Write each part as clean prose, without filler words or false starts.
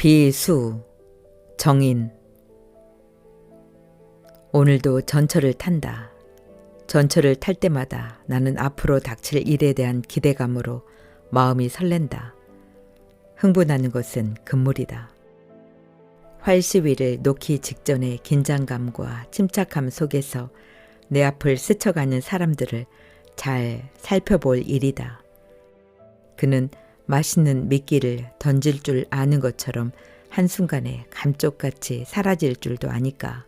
비수, 정인. 오늘도 전철을 탄다. 전철을 탈 때마다 나는 앞으로 닥칠 일에 대한 기대감으로 마음이 설렌다. 흥분하는 것은 금물이다. 활시위를 놓기 직전의 긴장감과 침착함 속에서 내 앞을 스쳐가는 사람들을 잘 살펴볼 일이다. 그는 맛있는 미끼를 던질 줄 아는 것처럼 한순간에 감쪽같이 사라질 줄도 아니까.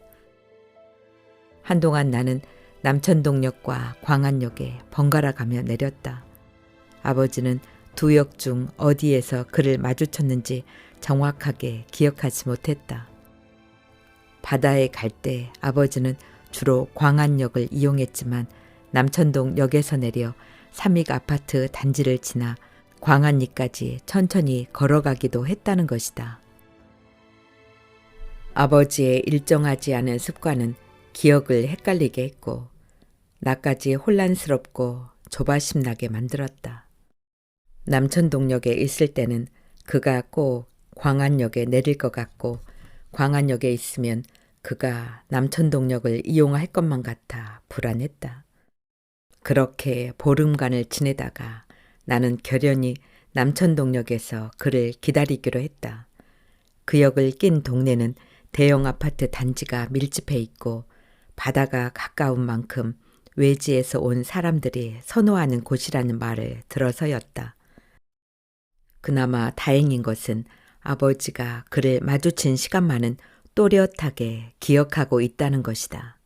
한동안 나는 남천동역과 광안역에 번갈아 가며 내렸다. 아버지는 두 역 중 어디에서 그를 마주쳤는지 정확하게 기억하지 못했다. 바다에 갈 때 아버지는 주로 광안역을 이용했지만 남천동역에서 내려 삼익 아파트 단지를 지나 광안리까지 천천히 걸어가기도 했다는 것이다. 아버지의 일정하지 않은 습관은 기억을 헷갈리게 했고 나까지 혼란스럽고 조바심 나게 만들었다. 남천동역에 있을 때는 그가 꼭 광안역에 내릴 것 같고 광안역에 있으면 그가 남천동역을 이용할 것만 같아 불안했다. 그렇게 보름간을 지내다가 나는 결연히 남천동역에서 그를 기다리기로 했다. 그 역을 낀 동네는 대형 아파트 단지가 밀집해 있고 바다가 가까운 만큼 외지에서 온 사람들이 선호하는 곳이라는 말을 들어서였다. 그나마 다행인 것은 아버지가 그를 마주친 시간만은 또렷하게 기억하고 있다는 것이다.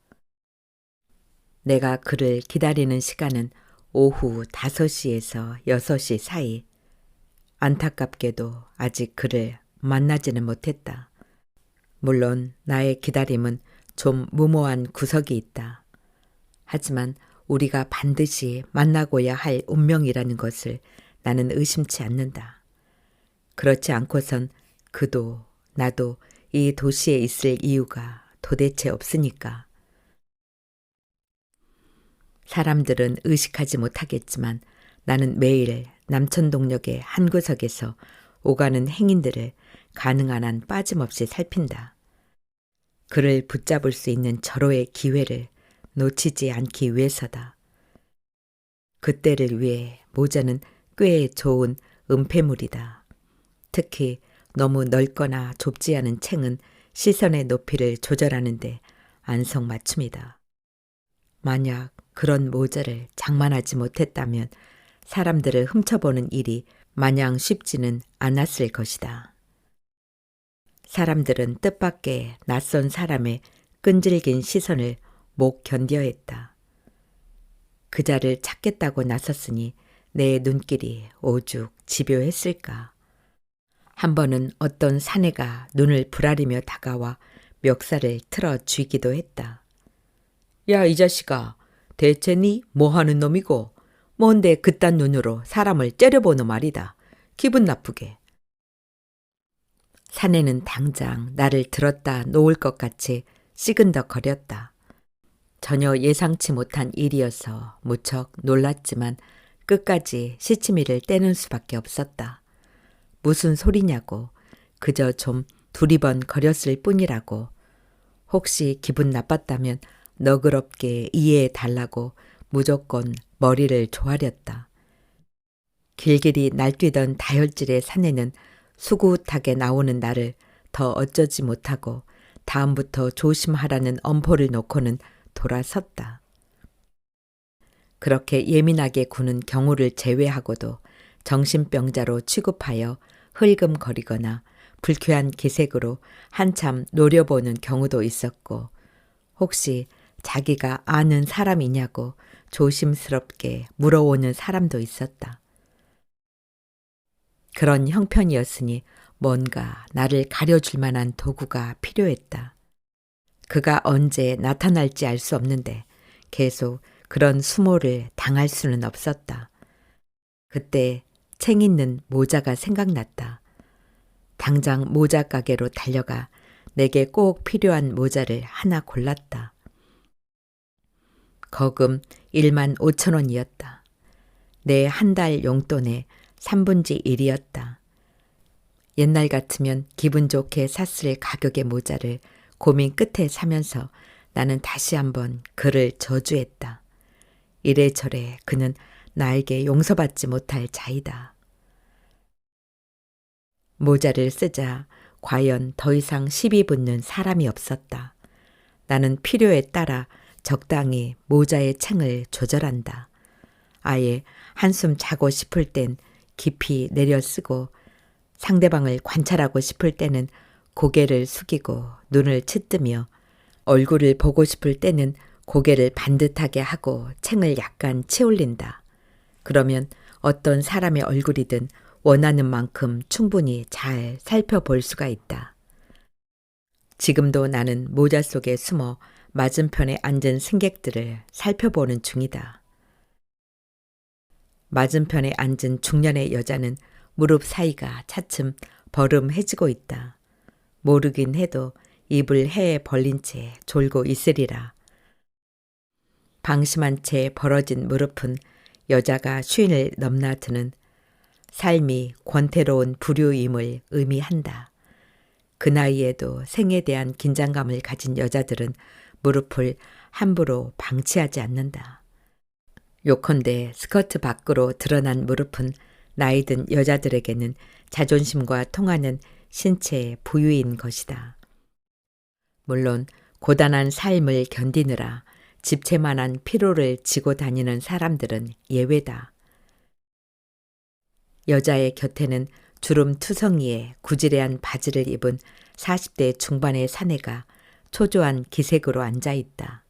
내가 그를 기다리는 시간은 오후 5시에서 6시 사이. 안타깝게도 아직 그를 만나지는 못했다. 물론 나의 기다림은 좀 무모한 구석이 있다. 하지만 우리가 반드시 만나고야 할 운명이라는 것을 나는 의심치 않는다. 그렇지 않고선 그도 나도 이 도시에 있을 이유가 도대체 없으니까. 사람들은 의식하지 못하겠지만 나는 매일 남천동역의 한 구석에서 오가는 행인들을 가능한 한 빠짐없이 살핀다. 그를 붙잡을 수 있는 절호의 기회를 놓치지 않기 위해서다. 그때를 위해 모자는 꽤 좋은 은폐물이다. 특히 너무 넓거나 좁지 않은 챙은 시선의 높이를 조절하는데 안성맞춤이다. 만약 그런 모자를 장만하지 못했다면 사람들을 훔쳐보는 일이 마냥 쉽지는 않았을 것이다. 사람들은 뜻밖의 낯선 사람의 끈질긴 시선을 못 견뎌 했다. 그자를 찾겠다고 나섰으니 내 눈길이 오죽 집요했을까. 한 번은 어떤 사내가 눈을 부라리며 다가와 멱살을 틀어 쥐기도 했다. 야, 이 자식아, 대체 니 뭐하는 놈이고 뭔데 그딴 눈으로 사람을 째려보노 말이다. 기분 나쁘게. 사내는 당장 나를 들었다 놓을 것 같이 시근덕거렸다. 전혀 예상치 못한 일이어서 무척 놀랐지만 끝까지 시치미를 떼는 수밖에 없었다. 무슨 소리냐고, 그저 좀 두리번 거렸을 뿐이라고. 혹시 기분 나빴다면 너그럽게 이해해 달라고 무조건 머리를 조아렸다. 길길이 날뛰던 다혈질의 사내는 수굿하게 나오는 나를 더 어쩌지 못하고 다음부터 조심하라는 엄포를 놓고는 돌아섰다. 그렇게 예민하게 구는 경우를 제외하고도 정신병자로 취급하여 흘금거리거나 불쾌한 기색으로 한참 노려보는 경우도 있었고 혹시 자기가 아는 사람이냐고 조심스럽게 물어오는 사람도 있었다. 그런 형편이었으니 뭔가 나를 가려줄 만한 도구가 필요했다. 그가 언제 나타날지 알 수 없는데 계속 그런 수모를 당할 수는 없었다. 그때 챙 있는 모자가 생각났다. 당장 모자 가게로 달려가 내게 꼭 필요한 모자를 하나 골랐다. 거금 15,000원이었다. 내 한 달 용돈의 1/3이었다. 옛날 같으면 기분 좋게 샀을 가격의 모자를 고민 끝에 사면서 나는 다시 한번 그를 저주했다. 이래저래 그는 나에게 용서받지 못할 자이다. 모자를 쓰자 과연 더 이상 시비 붙는 사람이 없었다. 나는 필요에 따라 적당히 모자의 챙을 조절한다. 아예 한숨 자고 싶을 땐 깊이 내려 쓰고 상대방을 관찰하고 싶을 때는 고개를 숙이고 눈을 치뜨며 얼굴을 보고 싶을 때는 고개를 반듯하게 하고 챙을 약간 치올린다. 그러면 어떤 사람의 얼굴이든 원하는 만큼 충분히 잘 살펴볼 수가 있다. 지금도 나는 모자 속에 숨어 맞은편에 앉은 승객들을 살펴보는 중이다. 맞은편에 앉은 중년의 여자는 무릎 사이가 차츰 버름해지고 있다. 모르긴 해도 입을 해에 벌린 채 졸고 있으리라. 방심한 채 벌어진 무릎은 여자가 쉰을 넘나드는 삶이 권태로운 부류임을 의미한다. 그 나이에도 생에 대한 긴장감을 가진 여자들은 무릎을 함부로 방치하지 않는다. 요컨대 스커트 밖으로 드러난 무릎은 나이든 여자들에게는 자존심과 통하는 신체의 부유인 것이다. 물론 고단한 삶을 견디느라 집채만한 피로를 지고 다니는 사람들은 예외다. 여자의 곁에는 주름투성이에 구지레한 바지를 입은 40대 중반의 사내가 초조한 기색으로 앉아있다.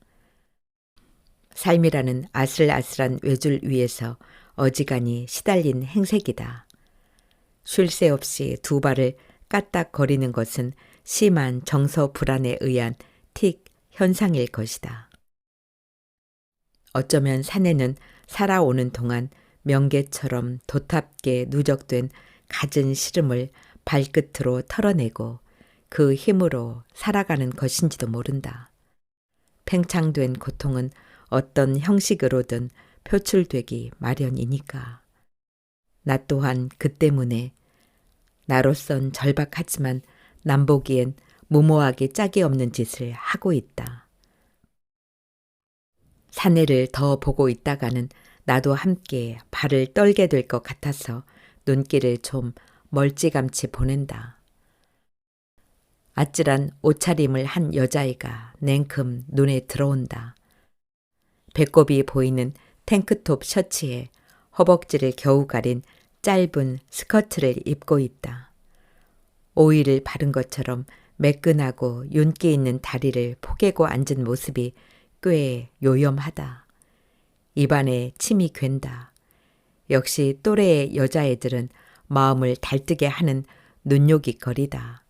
삶이라는 아슬아슬한 외줄 위에서 어지간히 시달린 행색이다. 쉴 새 없이 두 발을 까딱거리는 것은 심한 정서 불안에 의한 틱 현상일 것이다. 어쩌면 사내는 살아오는 동안 명계처럼 도탑게 누적된 갖은 시름을 발끝으로 털어내고 그 힘으로 살아가는 것인지도 모른다. 팽창된 고통은 어떤 형식으로든 표출되기 마련이니까. 나 또한 그 때문에 나로선 절박하지만 남보기엔 무모하게 짝이 없는 짓을 하고 있다. 사내를 더 보고 있다가는 나도 함께 발을 떨게 될 것 같아서 눈길을 좀 멀찌감치 보낸다. 아찔한 옷차림을 한 여자애가 냉큼 눈에 들어온다. 배꼽이 보이는 탱크톱 셔츠에 허벅지를 겨우 가린 짧은 스커트를 입고 있다. 오일을 바른 것처럼 매끈하고 윤기 있는 다리를 포개고 앉은 모습이 꽤 요염하다. 입안에 침이 괜다. 역시 또래의 여자애들은 마음을 달뜨게 하는 눈요깃거리다.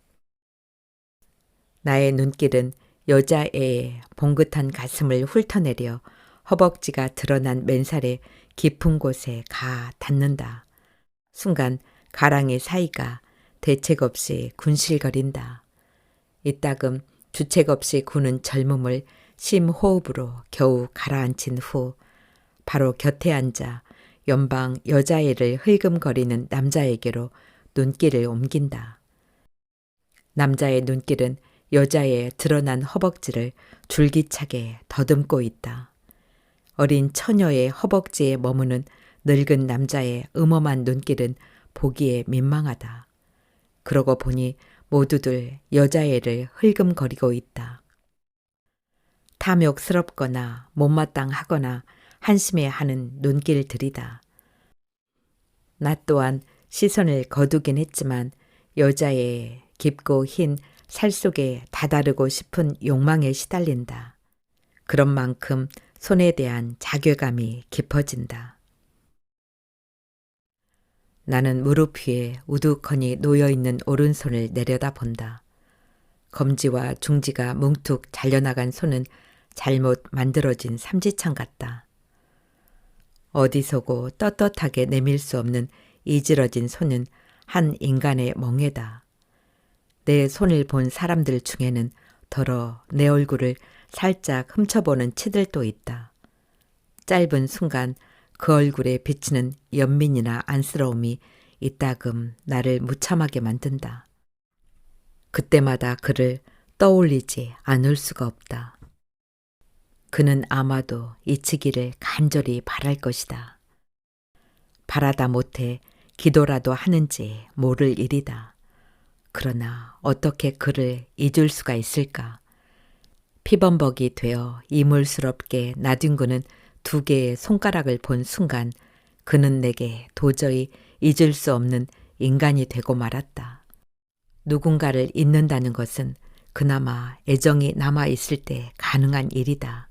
나의 눈길은 여자애의 봉긋한 가슴을 훑어내려 허벅지가 드러난 맨살의 깊은 곳에 가 닿는다. 순간 가랑이 사이가 대책 없이 군실거린다. 이따금 주책 없이 구는 젊음을 심호흡으로 겨우 가라앉힌 후 바로 곁에 앉아 연방 여자애를 흘금거리는 남자에게로 눈길을 옮긴다. 남자의 눈길은 여자의 드러난 허벅지를 줄기차게 더듬고 있다. 어린 처녀의 허벅지에 머무는 늙은 남자의 음험한 눈길은 보기에 민망하다. 그러고 보니 모두들 여자애를 흘금거리고 있다. 탐욕스럽거나 못마땅하거나 한심해하는 눈길들이다. 나 또한 시선을 거두긴 했지만 여자의 깊고 흰 살 속에 다다르고 싶은 욕망에 시달린다. 그런 만큼 손에 대한 자괴감이 깊어진다. 나는 무릎 위에 우두커니 놓여있는 오른손을 내려다본다. 검지와 중지가 뭉툭 잘려나간 손은 잘못 만들어진 삼지창 같다. 어디서고 떳떳하게 내밀 수 없는 이질어진 손은 한 인간의 멍에다. 내 손을 본 사람들 중에는 더러 내 얼굴을 살짝 훔쳐보는 치들도 있다. 짧은 순간 그 얼굴에 비치는 연민이나 안쓰러움이 이따금 나를 무참하게 만든다. 그때마다 그를 떠올리지 않을 수가 없다. 그는 아마도 잊히기를 간절히 바랄 것이다. 바라다 못해 기도라도 하는지 모를 일이다. 그러나 어떻게 그를 잊을 수가 있을까? 피범벅이 되어 이물스럽게 나뒹구는 2개의 손가락을 본 순간 그는 내게 도저히 잊을 수 없는 인간이 되고 말았다. 누군가를 잊는다는 것은 그나마 애정이 남아있을 때 가능한 일이다.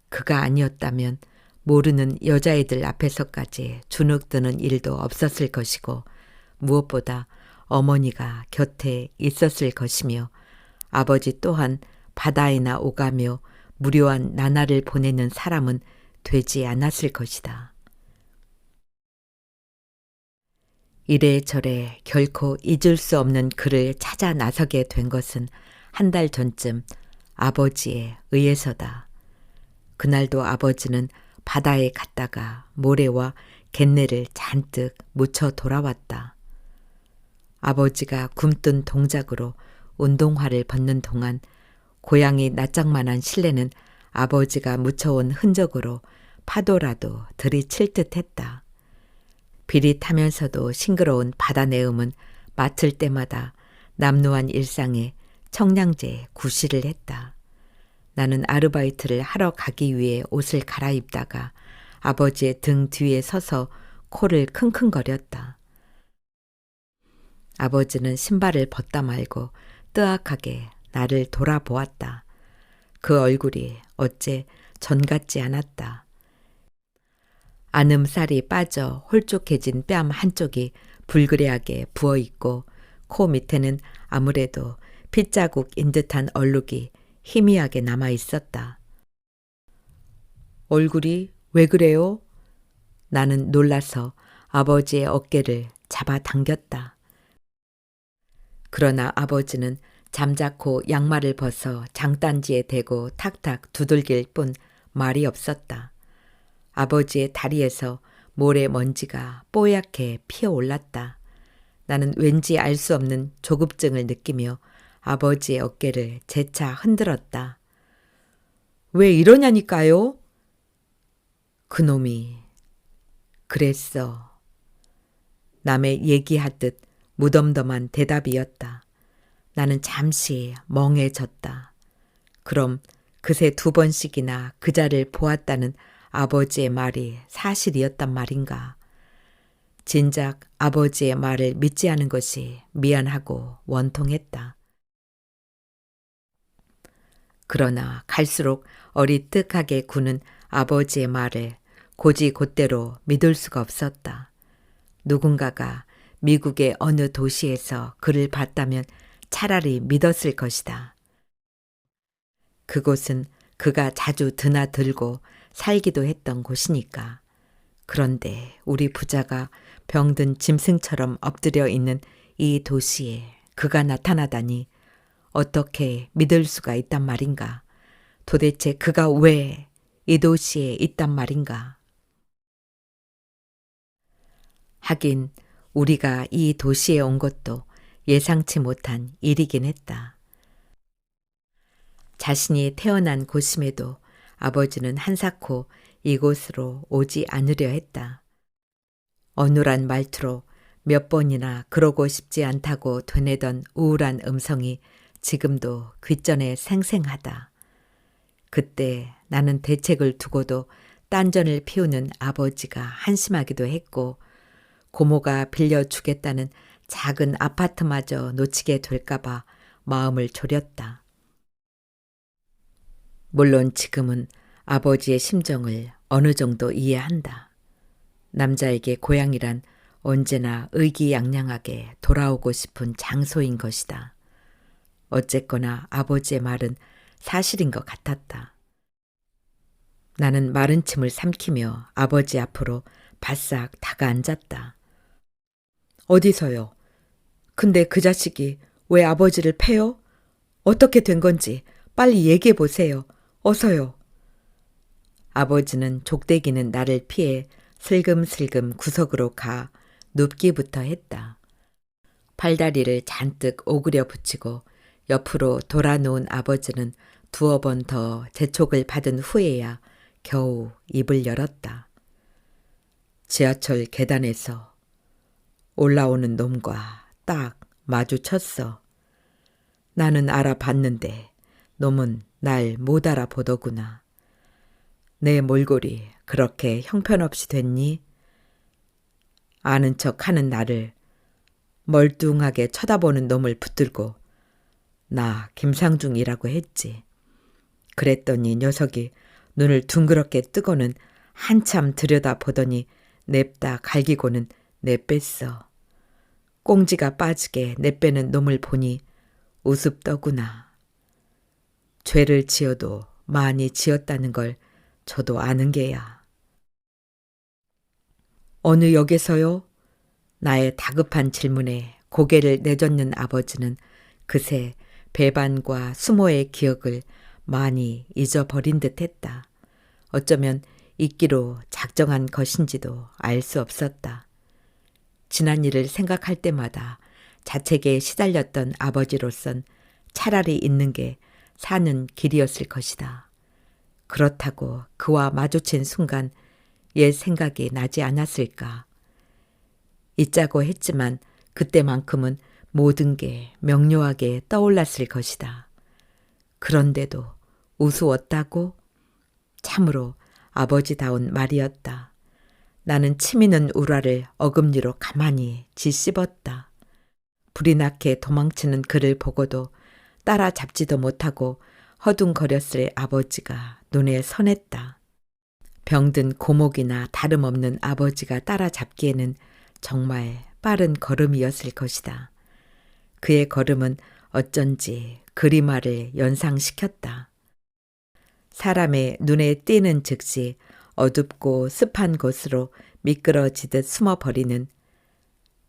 그가 아니었다면 모르는 여자애들 앞에서까지 주눅드는 일도 없었을 것이고 무엇보다 어머니가 곁에 있었을 것이며 아버지 또한 바다에나 오가며 무료한 나날을 보내는 사람은 되지 않았을 것이다. 이래저래 결코 잊을 수 없는 그를 찾아 나서게 된 것은 1달 전쯤 아버지에 의해서다. 그날도 아버지는 바다에 갔다가 모래와 갯내를 잔뜩 묻혀 돌아왔다. 아버지가 굼뜬 동작으로 운동화를 벗는 동안 고양이 낯짝만한 실내는 아버지가 묻혀온 흔적으로 파도라도 들이칠 듯했다. 비릿하면서도 싱그러운 바다 내음은 맡을 때마다 남루한 일상에 청량제 구실을 했다. 나는 아르바이트를 하러 가기 위해 옷을 갈아입다가 아버지의 등 뒤에 서서 코를 킁킁거렸다. 아버지는 신발을 벗다 말고 뜨악하게 나를 돌아보았다. 그 얼굴이 어째 전 같지 않았다. 안음살이 빠져 홀쭉해진 뺨 한쪽이 불그레하게 부어있고 코 밑에는 아무래도 핏자국인 듯한 얼룩이 희미하게 남아있었다. 얼굴이 왜 그래요? 나는 놀라서 아버지의 어깨를 잡아당겼다. 그러나 아버지는 잠자코 양말을 벗어 장단지에 대고 탁탁 두들길 뿐 말이 없었다. 아버지의 다리에서 모래먼지가 뽀얗게 피어올랐다. 나는 왠지 알 수 없는 조급증을 느끼며 아버지의 어깨를 재차 흔들었다. 왜 이러냐니까요? 그놈이 그랬어. 남의 얘기하듯 무덤덤한 대답이었다. 나는 잠시 멍해졌다. 그럼 그새 2번씩이나 그자를 보았다는 아버지의 말이 사실이었단 말인가. 진작 아버지의 말을 믿지 않은 것이 미안하고 원통했다. 그러나 갈수록 어리뜩하게 구는 아버지의 말을 고지곧대로 믿을 수가 없었다. 누군가가 미국의 어느 도시에서 그를 봤다면 차라리 믿었을 것이다. 그곳은 그가 자주 드나들고 살기도 했던 곳이니까. 그런데 우리 부자가 병든 짐승처럼 엎드려 있는 이 도시에 그가 나타나다니 어떻게 믿을 수가 있단 말인가. 도대체 그가 왜 이 도시에 있단 말인가. 하긴 우리가 이 도시에 온 것도 예상치 못한 일이긴 했다. 자신이 태어난 곳임에도 아버지는 한사코 이곳으로 오지 않으려 했다. 어눌한 말투로 몇 번이나 그러고 싶지 않다고 되뇌던 우울한 음성이 지금도 귓전에 생생하다. 그때 나는 대책을 두고도 딴전을 피우는 아버지가 한심하기도 했고 고모가 빌려주겠다는 작은 아파트마저 놓치게 될까봐 마음을 졸였다. 물론 지금은 아버지의 심정을 어느 정도 이해한다. 남자에게 고향이란 언제나 의기양양하게 돌아오고 싶은 장소인 것이다. 어쨌거나 아버지의 말은 사실인 것 같았다. 나는 마른 침을 삼키며 아버지 앞으로 바싹 다가앉았다. 어디서요? 근데 그 자식이 왜 아버지를 패요? 어떻게 된 건지 빨리 얘기해 보세요. 어서요. 아버지는 족대기는 나를 피해 슬금슬금 구석으로 가 눕기부터 했다. 팔다리를 잔뜩 오그려 붙이고 옆으로 돌아놓은 아버지는 두어 번 더 재촉을 받은 후에야 겨우 입을 열었다. 지하철 계단에서 올라오는 놈과 딱 마주쳤어. 나는 알아봤는데 놈은 날 못 알아보더구나. 내 몰골이 그렇게 형편없이 됐니? 아는 척하는 나를 멀뚱하게 쳐다보는 놈을 붙들고 나 김상중이라고 했지. 그랬더니 녀석이 눈을 둥그렇게 뜨고는 한참 들여다보더니 냅다 갈기고는 내뺐어. 꽁지가 빠지게 내빼는 놈을 보니 우습더구나. 죄를 지어도 많이 지었다는 걸 저도 아는 게야. 어느 역에서요? 나의 다급한 질문에 고개를 내젓는 아버지는 그새 배반과 수모의 기억을 많이 잊어버린 듯 했다. 어쩌면 잊기로 작정한 것인지도 알 수 없었다. 지난 일을 생각할 때마다 자책에 시달렸던 아버지로선 차라리 있는 게 사는 길이었을 것이다. 그렇다고 그와 마주친 순간 옛 생각이 나지 않았을까. 잊자고 했지만 그때만큼은 모든 게 명료하게 떠올랐을 것이다. 그런데도 우스웠다고? 참으로 아버지다운 말이었다. 나는 치미는 우라를 어금니로 가만히 짓씹었다. 불이 나게 도망치는 그를 보고도 따라잡지도 못하고 허둥거렸을 아버지가 눈에 선했다. 병든 고목이나 다름없는 아버지가 따라잡기에는 정말 빠른 걸음이었을 것이다. 그의 걸음은 어쩐지 그리마를 연상시켰다. 사람의 눈에 띄는 즉시 어둡고 습한 곳으로 미끄러지듯 숨어버리는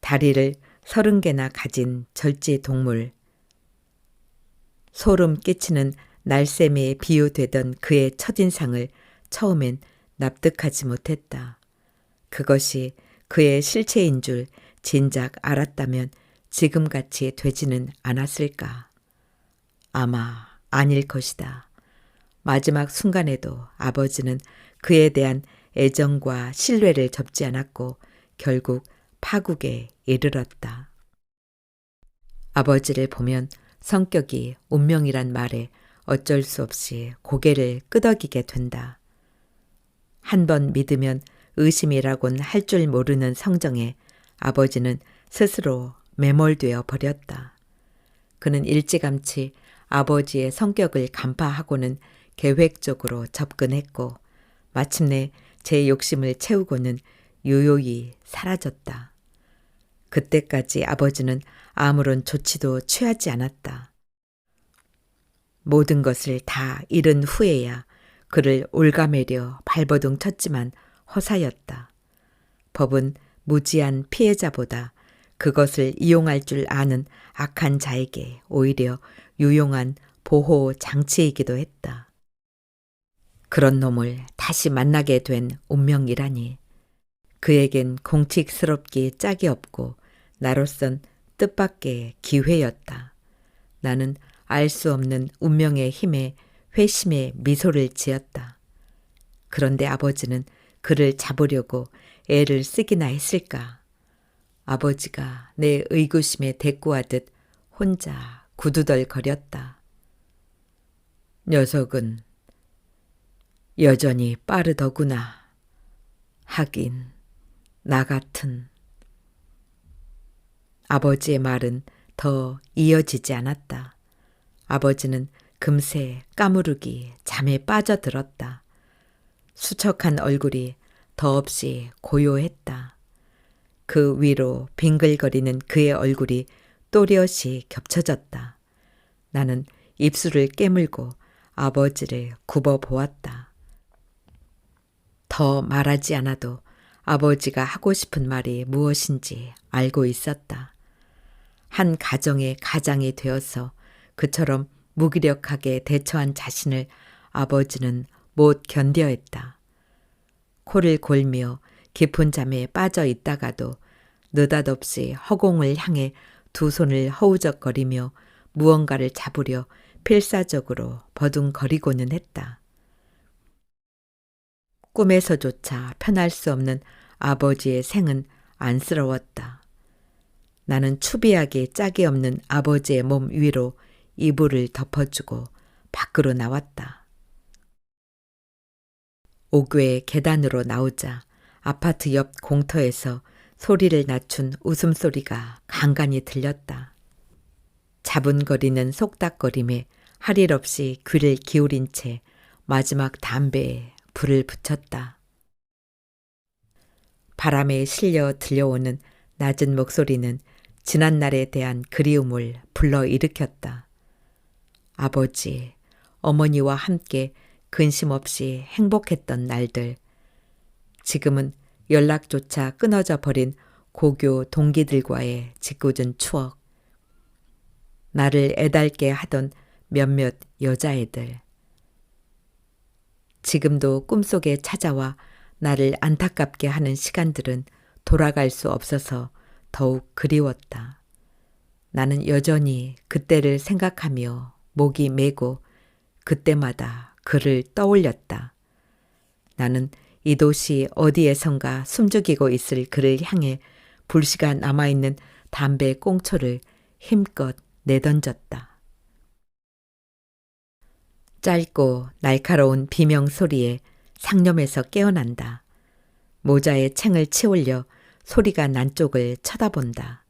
다리를 30개나 가진 절지 동물. 소름 끼치는 날쌔미에 비유되던 그의 첫인상을 처음엔 납득하지 못했다. 그것이 그의 실체인 줄 진작 알았다면 지금같이 되지는 않았을까. 아마 아닐 것이다. 마지막 순간에도 아버지는 그에 대한 애정과 신뢰를 접지 않았고 결국 파국에 이르렀다. 아버지를 보면 성격이 운명이란 말에 어쩔 수 없이 고개를 끄덕이게 된다. 한 번 믿으면 의심이라곤 할 줄 모르는 성정에 아버지는 스스로 매몰되어 버렸다. 그는 일찌감치 아버지의 성격을 간파하고는 계획적으로 접근했고 마침내 제 욕심을 채우고는 요요히 사라졌다. 그때까지 아버지는 아무런 조치도 취하지 않았다. 모든 것을 다 잃은 후에야 그를 올가매려 발버둥 쳤지만 허사였다. 법은 무지한 피해자보다 그것을 이용할 줄 아는 악한 자에게 오히려 유용한 보호 장치이기도 했다. 그런 놈을 다시 만나게 된 운명이라니. 그에겐 공칙스럽기 짝이 없고 나로선 뜻밖의 기회였다. 나는 알 수 없는 운명의 힘에 회심의 미소를 지었다. 그런데 아버지는 그를 잡으려고 애를 쓰기나 했을까. 아버지가 내 의구심에 대꾸하듯 혼자 구두덜거렸다. 녀석은 여전히 빠르더구나. 하긴 나 같은. 아버지의 말은 더 이어지지 않았다. 아버지는 금세 까무르기 잠에 빠져들었다. 수척한 얼굴이 더없이 고요했다. 그 위로 빙글거리는 그의 얼굴이 또렷이 겹쳐졌다. 나는 입술을 깨물고 아버지를 굽어보았다. 더 말하지 않아도 아버지가 하고 싶은 말이 무엇인지 알고 있었다. 한 가정의 가장이 되어서 그처럼 무기력하게 대처한 자신을 아버지는 못 견뎌했다. 코를 골며 깊은 잠에 빠져 있다가도 느닷없이 허공을 향해 두 손을 허우적거리며 무언가를 잡으려 필사적으로 버둥거리고는 했다. 꿈에서조차 편할 수 없는 아버지의 생은 안쓰러웠다. 나는 추비하게 짝이 없는 아버지의 몸 위로 이불을 덮어주고 밖으로 나왔다. 옥외 계단으로 나오자 아파트 옆 공터에서 소리를 낮춘 웃음소리가 간간히 들렸다. 자분거리는 속닥거림에 할 일 없이 귀를 기울인 채 마지막 담배에 불을 붙였다. 바람에 실려 들려오는 낮은 목소리는 지난날에 대한 그리움을 불러일으켰다. 아버지, 어머니와 함께 근심 없이 행복했던 날들. 지금은 연락조차 끊어져 버린 고교 동기들과의 짓궂은 추억. 나를 애달게 하던 몇몇 여자애들. 지금도 꿈속에 찾아와 나를 안타깝게 하는 시간들은 돌아갈 수 없어서 더욱 그리웠다. 나는 여전히 그때를 생각하며 목이 메고 그때마다 그를 떠올렸다. 나는 이 도시 어디에선가 숨죽이고 있을 그를 향해 불씨가 남아있는 담배 꽁초를 힘껏 내던졌다. 짧고 날카로운 비명 소리에 상념에서 깨어난다. 모자에 챙을 치올려 소리가 난 쪽을 쳐다본다.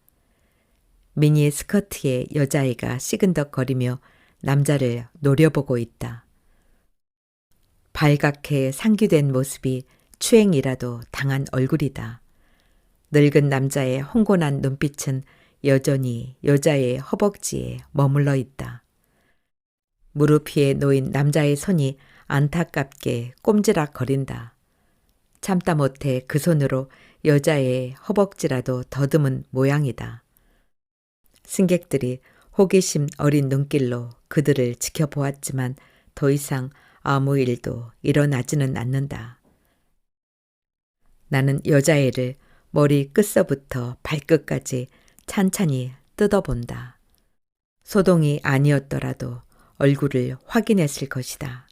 미니 스커트에 여자아이가 시근덕거리며 남자를 노려보고 있다. 발갛게 상기된 모습이 추행이라도 당한 얼굴이다. 늙은 남자의 홍곤한 눈빛은 여전히 여자의 허벅지에 머물러 있다. 무릎 위에 놓인 남자의 손이 안타깝게 꼼지락거린다. 참다 못해 그 손으로 여자의 허벅지라도 더듬은 모양이다. 승객들이 호기심 어린 눈길로 그들을 지켜보았지만 더 이상 아무 일도 일어나지는 않는다. 나는 여자애를 머리 끝서부터 발끝까지 찬찬히 뜯어본다. 소동이 아니었더라도 얼굴을 확인했을 것이다.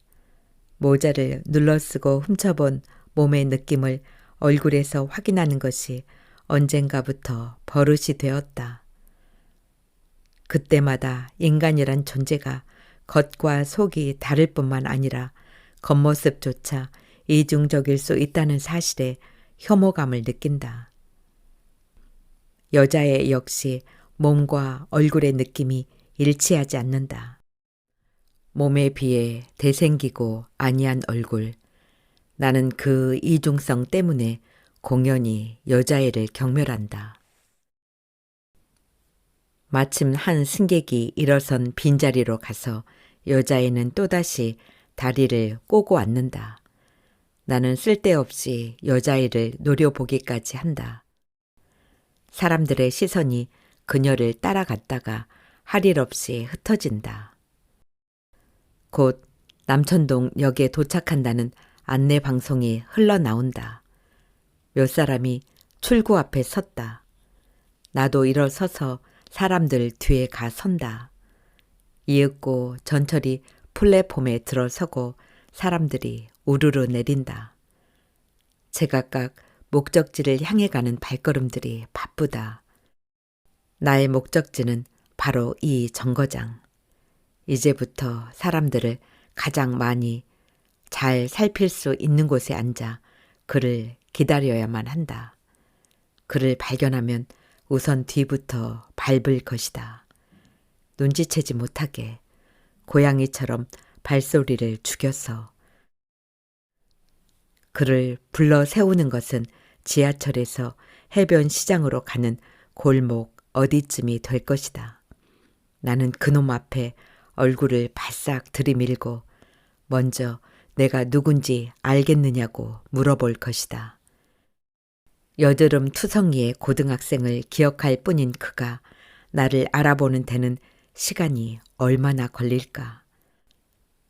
모자를 눌러쓰고 훔쳐본 몸의 느낌을 얼굴에서 확인하는 것이 언젠가부터 버릇이 되었다. 그때마다 인간이란 존재가 겉과 속이 다를 뿐만 아니라 겉모습조차 이중적일 수 있다는 사실에 혐오감을 느낀다. 여자애 역시 몸과 얼굴의 느낌이 일치하지 않는다. 몸에 비해 대생기고 아니한 얼굴. 나는 그 이중성 때문에 공연히 여자애를 경멸한다. 마침 한 승객이 일어선 빈자리로 가서 여자애는 또다시 다리를 꼬고 앉는다. 나는 쓸데없이 여자애를 노려보기까지 한다. 사람들의 시선이 그녀를 따라갔다가 할 일 없이 흩어진다. 곧 남천동 역에 도착한다는 안내 방송이 흘러나온다. 몇 사람이 출구 앞에 섰다. 나도 일어서서 사람들 뒤에 가 선다. 이윽고 전철이 플랫폼에 들어서고 사람들이 우르르 내린다. 제각각 목적지를 향해 가는 발걸음들이 바쁘다. 나의 목적지는 바로 이 정거장. 이제부터 사람들을 가장 많이 잘 살필 수 있는 곳에 앉아 그를 기다려야만 한다. 그를 발견하면 우선 뒤부터 밟을 것이다. 눈치채지 못하게 고양이처럼 발소리를 죽여서. 그를 불러 세우는 것은 지하철에서 해변 시장으로 가는 골목 어디쯤이 될 것이다. 나는 그놈 앞에 얼굴을 바싹 들이밀고 먼저 내가 누군지 알겠느냐고 물어볼 것이다. 여드름 투성이의 고등학생을 기억할 뿐인 그가 나를 알아보는 데는 시간이 얼마나 걸릴까.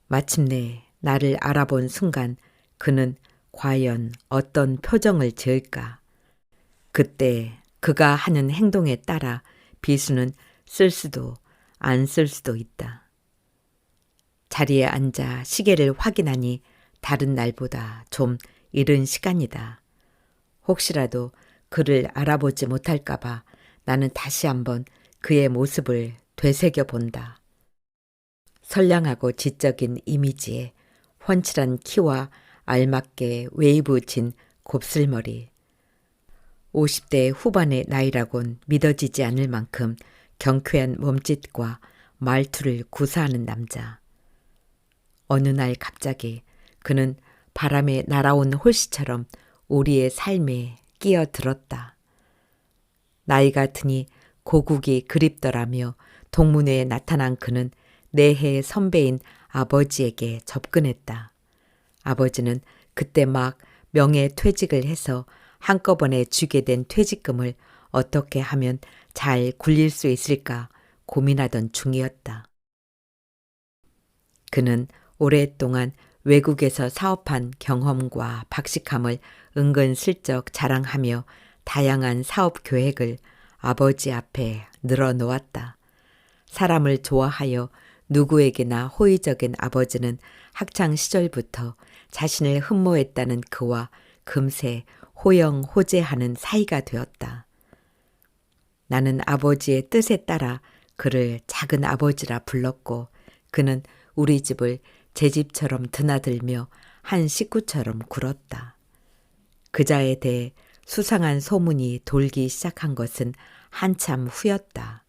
마침내 나를 알아본 순간 그는 과연 어떤 표정을 지을까. 그때 그가 하는 행동에 따라 비수는 쓸 수도 안 쓸 수도 있다. 자리에 앉아 시계를 확인하니 다른 날보다 좀 이른 시간이다. 혹시라도 그를 알아보지 못할까봐 나는 다시 한번 그의 모습을 되새겨 본다. 선량하고 지적인 이미지에 훤칠한 키와 알맞게 웨이브 진 곱슬머리. 50대 후반의 나이라곤 믿어지지 않을 만큼 경쾌한 몸짓과 말투를 구사하는 남자. 어느 날 갑자기 그는 바람에 날아온 홀씨처럼 우리의 삶에 끼어들었다. 나이가 드니 고국이 그립더라며 동문회에 나타난 그는 내해 선배인 아버지에게 접근했다. 아버지는 그때 막 명예퇴직을 해서 한꺼번에 주게 된 퇴직금을 어떻게 하면 잘 굴릴 수 있을까 고민하던 중이었다. 그는 오랫동안 외국에서 사업한 경험과 박식함을 은근슬쩍 자랑하며 다양한 사업 계획을 아버지 앞에 늘어놓았다. 사람을 좋아하여 누구에게나 호의적인 아버지는 학창 시절부터 자신을 흠모했다는 그와 금세 호영호재하는 사이가 되었다. 나는 아버지의 뜻에 따라 그를 작은 아버지라 불렀고 그는 우리 집을 제 집처럼 드나들며 한 식구처럼 굴었다. 그자에 대해 수상한 소문이 돌기 시작한 것은 한참 후였다.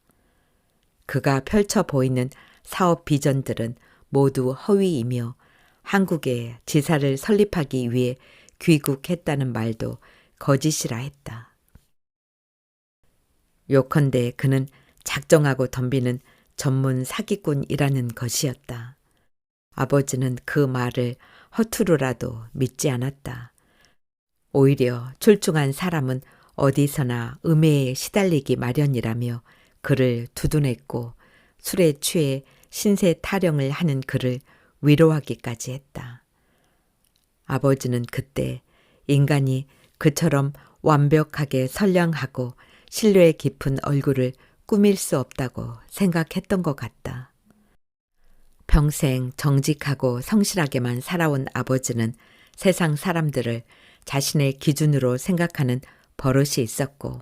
그가 펼쳐 보이는 사업 비전들은 모두 허위이며 한국에 지사를 설립하기 위해 귀국했다는 말도 거짓이라 했다. 요컨대 그는 작정하고 덤비는 전문 사기꾼이라는 것이었다. 아버지는 그 말을 허투루라도 믿지 않았다. 오히려 출중한 사람은 어디서나 음해에 시달리기 마련이라며 그를 두둔했고 술에 취해 신세 타령을 하는 그를 위로하기까지 했다. 아버지는 그때 인간이 그처럼 완벽하게 선량하고 신뢰 깊은 얼굴을 꾸밀 수 없다고 생각했던 것 같다. 평생 정직하고 성실하게만 살아온 아버지는 세상 사람들을 자신의 기준으로 생각하는 버릇이 있었고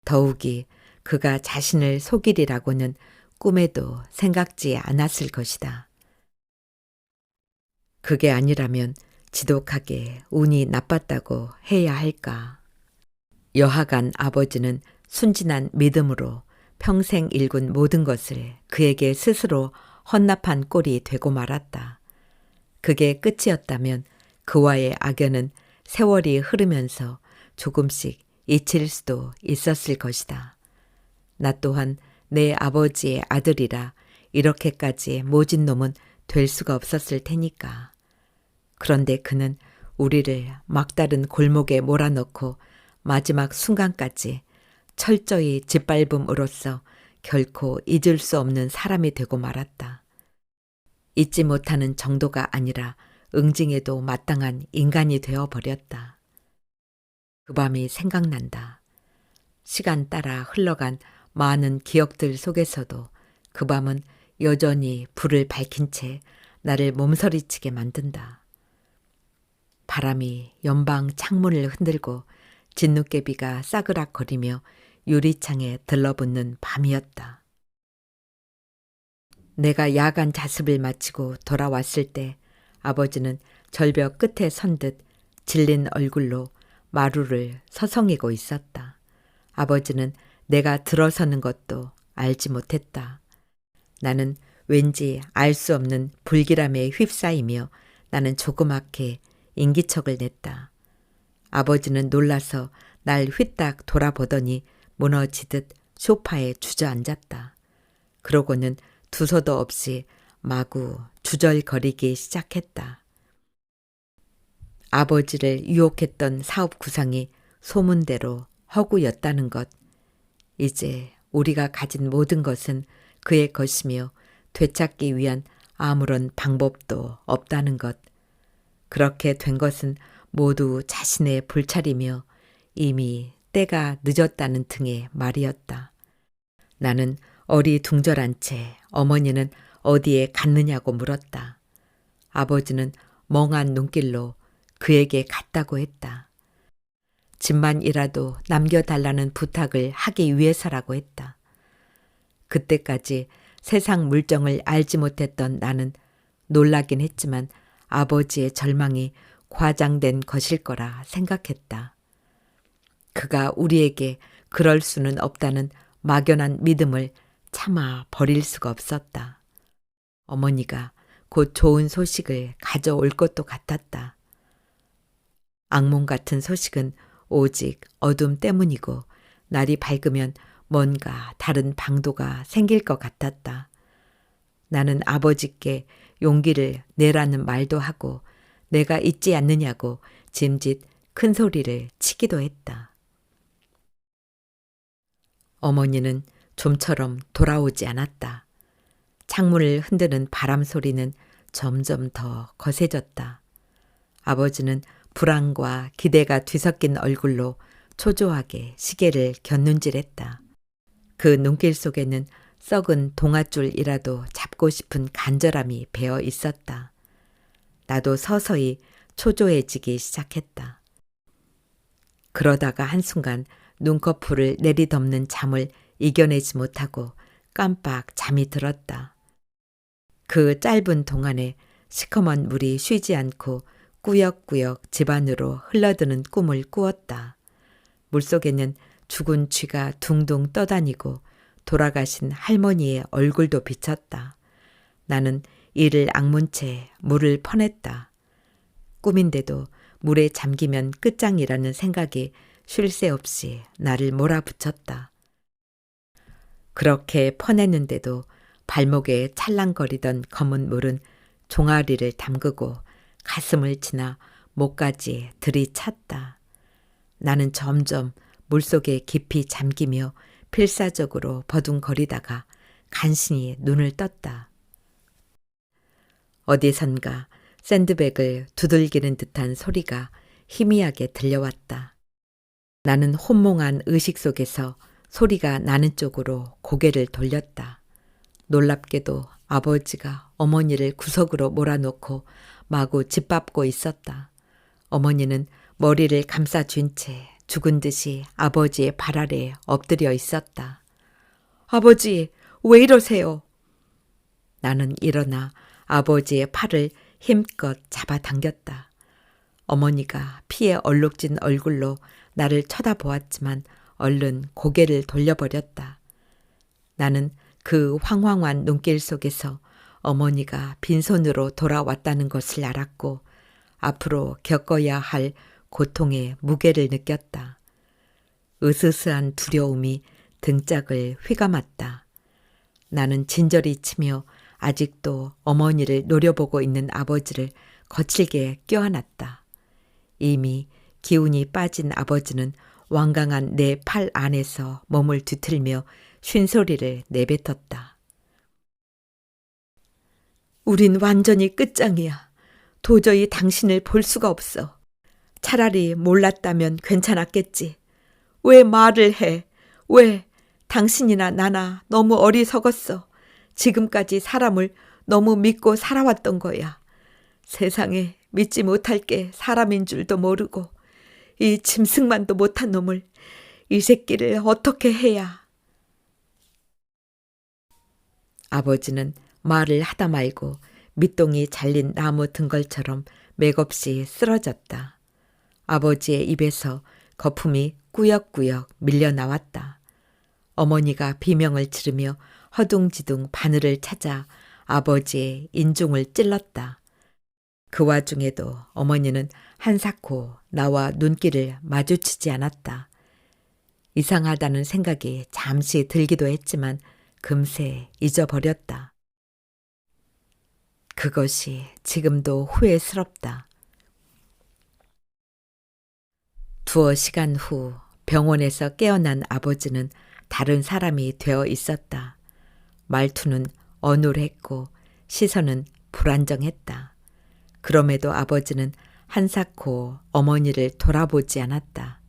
더욱이 그가 자신을 속이리라고는 꿈에도 생각지 않았을 것이다. 그게 아니라면 지독하게 운이 나빴다고 해야 할까. 여하간 아버지는 순진한 믿음으로 평생 일군 모든 것을 그에게 스스로 헌납한 꼴이 되고 말았다. 그게 끝이었다면 그와의 악연은 세월이 흐르면서 조금씩 잊힐 수도 있었을 것이다. 나 또한 내 아버지의 아들이라 이렇게까지 모진 놈은 될 수가 없었을 테니까. 그런데 그는 우리를 막다른 골목에 몰아넣고 마지막 순간까지 철저히 짓밟음으로써 결코 잊을 수 없는 사람이 되고 말았다. 잊지 못하는 정도가 아니라 응징에도 마땅한 인간이 되어버렸다. 그 밤이 생각난다. 시간 따라 흘러간 많은 기억들 속에서도 그 밤은 여전히 불을 밝힌 채 나를 몸서리치게 만든다. 바람이 연방 창문을 흔들고 진눈깨비가 싸그락거리며 유리창에 들러붙는 밤이었다. 내가 야간 자습을 마치고 돌아왔을 때 아버지는 절벽 끝에 선 듯 질린 얼굴로 마루를 서성이고 있었다. 아버지는 내가 들어서는 것도 알지 못했다. 나는 왠지 알 수 없는 불길함에 휩싸이며 나는 조그맣게 인기척을 냈다. 아버지는 놀라서 날 휘딱 돌아보더니 무너지듯 소파에 주저앉았다. 그러고는 두서도 없이 마구 주절거리기 시작했다. 아버지를 유혹했던 사업 구상이 소문대로 허구였다는 것. 이제 우리가 가진 모든 것은 그의 것이며 되찾기 위한 아무런 방법도 없다는 것. 그렇게 된 것은 모두 자신의 불찰이며 이미 때가 늦었다는 등의 말이었다. 나는 어리둥절한 채 어머니는 어디에 갔느냐고 물었다. 아버지는 멍한 눈길로 그에게 갔다고 했다. 집만이라도 남겨달라는 부탁을 하기 위해서라고 했다. 그때까지 세상 물정을 알지 못했던 나는 놀라긴 했지만 아버지의 절망이 과장된 것일 거라 생각했다. 그가 우리에게 그럴 수는 없다는 막연한 믿음을 차마 버릴 수가 없었다. 어머니가 곧 좋은 소식을 가져올 것도 같았다. 악몽 같은 소식은 오직 어둠 때문이고 날이 밝으면 뭔가 다른 방도가 생길 것 같았다. 나는 아버지께 용기를 내라는 말도 하고 내가 있지 않느냐고 짐짓 큰 소리를 치기도 했다. 어머니는 좀처럼 돌아오지 않았다. 창문을 흔드는 바람 소리는 점점 더 거세졌다. 아버지는 불안과 기대가 뒤섞인 얼굴로 초조하게 시계를 곁눈질했다. 그 눈길 속에는 썩은 동아줄이라도 잡고 싶은 간절함이 배어 있었다. 나도 서서히 초조해지기 시작했다. 그러다가 한순간 눈꺼풀을 내리덮는 잠을 이겨내지 못하고 깜빡 잠이 들었다. 그 짧은 동안에 시커먼 물이 쉬지 않고 꾸역꾸역 집안으로 흘러드는 꿈을 꾸었다. 물속에는 죽은 쥐가 둥둥 떠다니고 돌아가신 할머니의 얼굴도 비쳤다. 나는 이를 악문 채 물을 퍼냈다. 꿈인데도 물에 잠기면 끝장이라는 생각이 쉴 새 없이 나를 몰아붙였다. 그렇게 퍼냈는데도 발목에 찰랑거리던 검은 물은 종아리를 담그고 가슴을 지나 목까지 들이찼다. 나는 점점 물속에 깊이 잠기며 필사적으로 버둥거리다가 간신히 눈을 떴다. 어디선가 샌드백을 두들기는 듯한 소리가 희미하게 들려왔다. 나는 혼몽한 의식 속에서 소리가 나는 쪽으로 고개를 돌렸다. 놀랍게도 아버지가 어머니를 구석으로 몰아놓고 마구 짓밟고 있었다. 어머니는 머리를 감싸쥔 채 죽은 듯이 아버지의 발 아래에 엎드려 있었다. 아버지, 왜 이러세요? 나는 일어나 아버지의 팔을 힘껏 잡아당겼다. 어머니가 피에 얼룩진 얼굴로 나를 쳐다보았지만 얼른 고개를 돌려버렸다. 나는 그 황황한 눈길 속에서 어머니가 빈손으로 돌아왔다는 것을 알았고 앞으로 겪어야 할 고통의 무게를 느꼈다. 으스스한 두려움이 등짝을 휘감았다. 나는 진저리 치며 아직도 어머니를 노려보고 있는 아버지를 거칠게 껴안았다. 이미 기운이 빠진 아버지는 완강한 내 팔 안에서 몸을 뒤틀며 쉰소리를 내뱉었다. 우린 완전히 끝장이야. 도저히 당신을 볼 수가 없어. 차라리 몰랐다면 괜찮았겠지. 왜 말을 해? 왜? 당신이나 나나 너무 어리석었어. 지금까지 사람을 너무 믿고 살아왔던 거야. 세상에 믿지 못할 게 사람인 줄도 모르고 이 짐승만도 못한 놈을 이 새끼를 어떻게 해야. 아버지는 말을 하다 말고 밑동이 잘린 나무 등걸처럼 맥없이 쓰러졌다. 아버지의 입에서 거품이 꾸역꾸역 밀려나왔다. 어머니가 비명을 지르며 허둥지둥 바늘을 찾아 아버지의 인중을 찔렀다. 그 와중에도 어머니는 한사코 나와 눈길을 마주치지 않았다. 이상하다는 생각이 잠시 들기도 했지만 금세 잊어버렸다. 그것이 지금도 후회스럽다. 두어 시간 후 병원에서 깨어난 아버지는 다른 사람이 되어 있었다. 말투는 어눌했고 시선은 불안정했다. 그럼에도 아버지는 한사코 어머니를 돌아보지 않았다.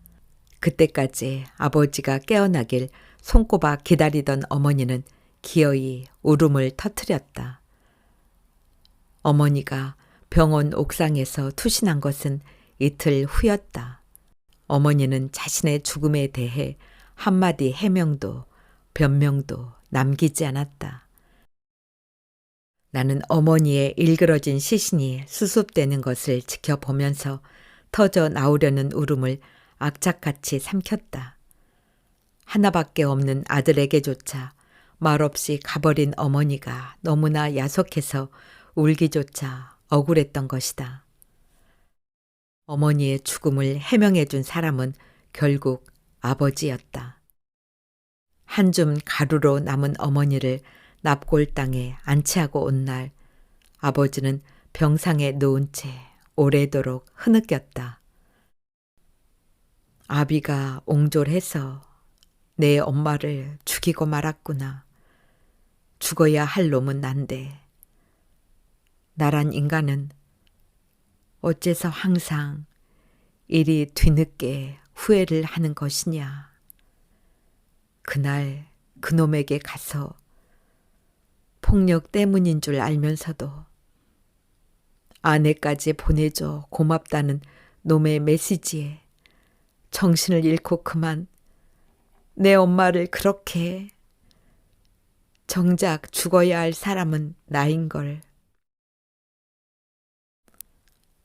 그때까지 아버지가 깨어나길 손꼽아 기다리던 어머니는 기어이 울음을 터뜨렸다. 어머니가 병원 옥상에서 투신한 것은 이틀 후였다. 어머니는 자신의 죽음에 대해 한마디 해명도 변명도 남기지 않았다. 나는 어머니의 일그러진 시신이 수습되는 것을 지켜보면서 터져 나오려는 울음을 악착같이 삼켰다. 하나밖에 없는 아들에게조차 말없이 가버린 어머니가 너무나 야속해서 울기조차 억울했던 것이다. 어머니의 죽음을 해명해 준 사람은 결국 아버지였다. 한 줌 가루로 남은 어머니를 납골당에 안치하고 온 날 아버지는 병상에 누운 채 오래도록 흐느꼈다. 아비가 옹졸해서 내 엄마를 죽이고 말았구나. 죽어야 할 놈은 난데 나란 인간은 어째서 항상 이리 뒤늦게 후회를 하는 것이냐. 그날 그놈에게 가서 폭력 때문인 줄 알면서도 아내까지 보내줘 고맙다는 놈의 메시지에 정신을 잃고 그만 내 엄마를 그렇게. 정작 죽어야 할 사람은 나인걸.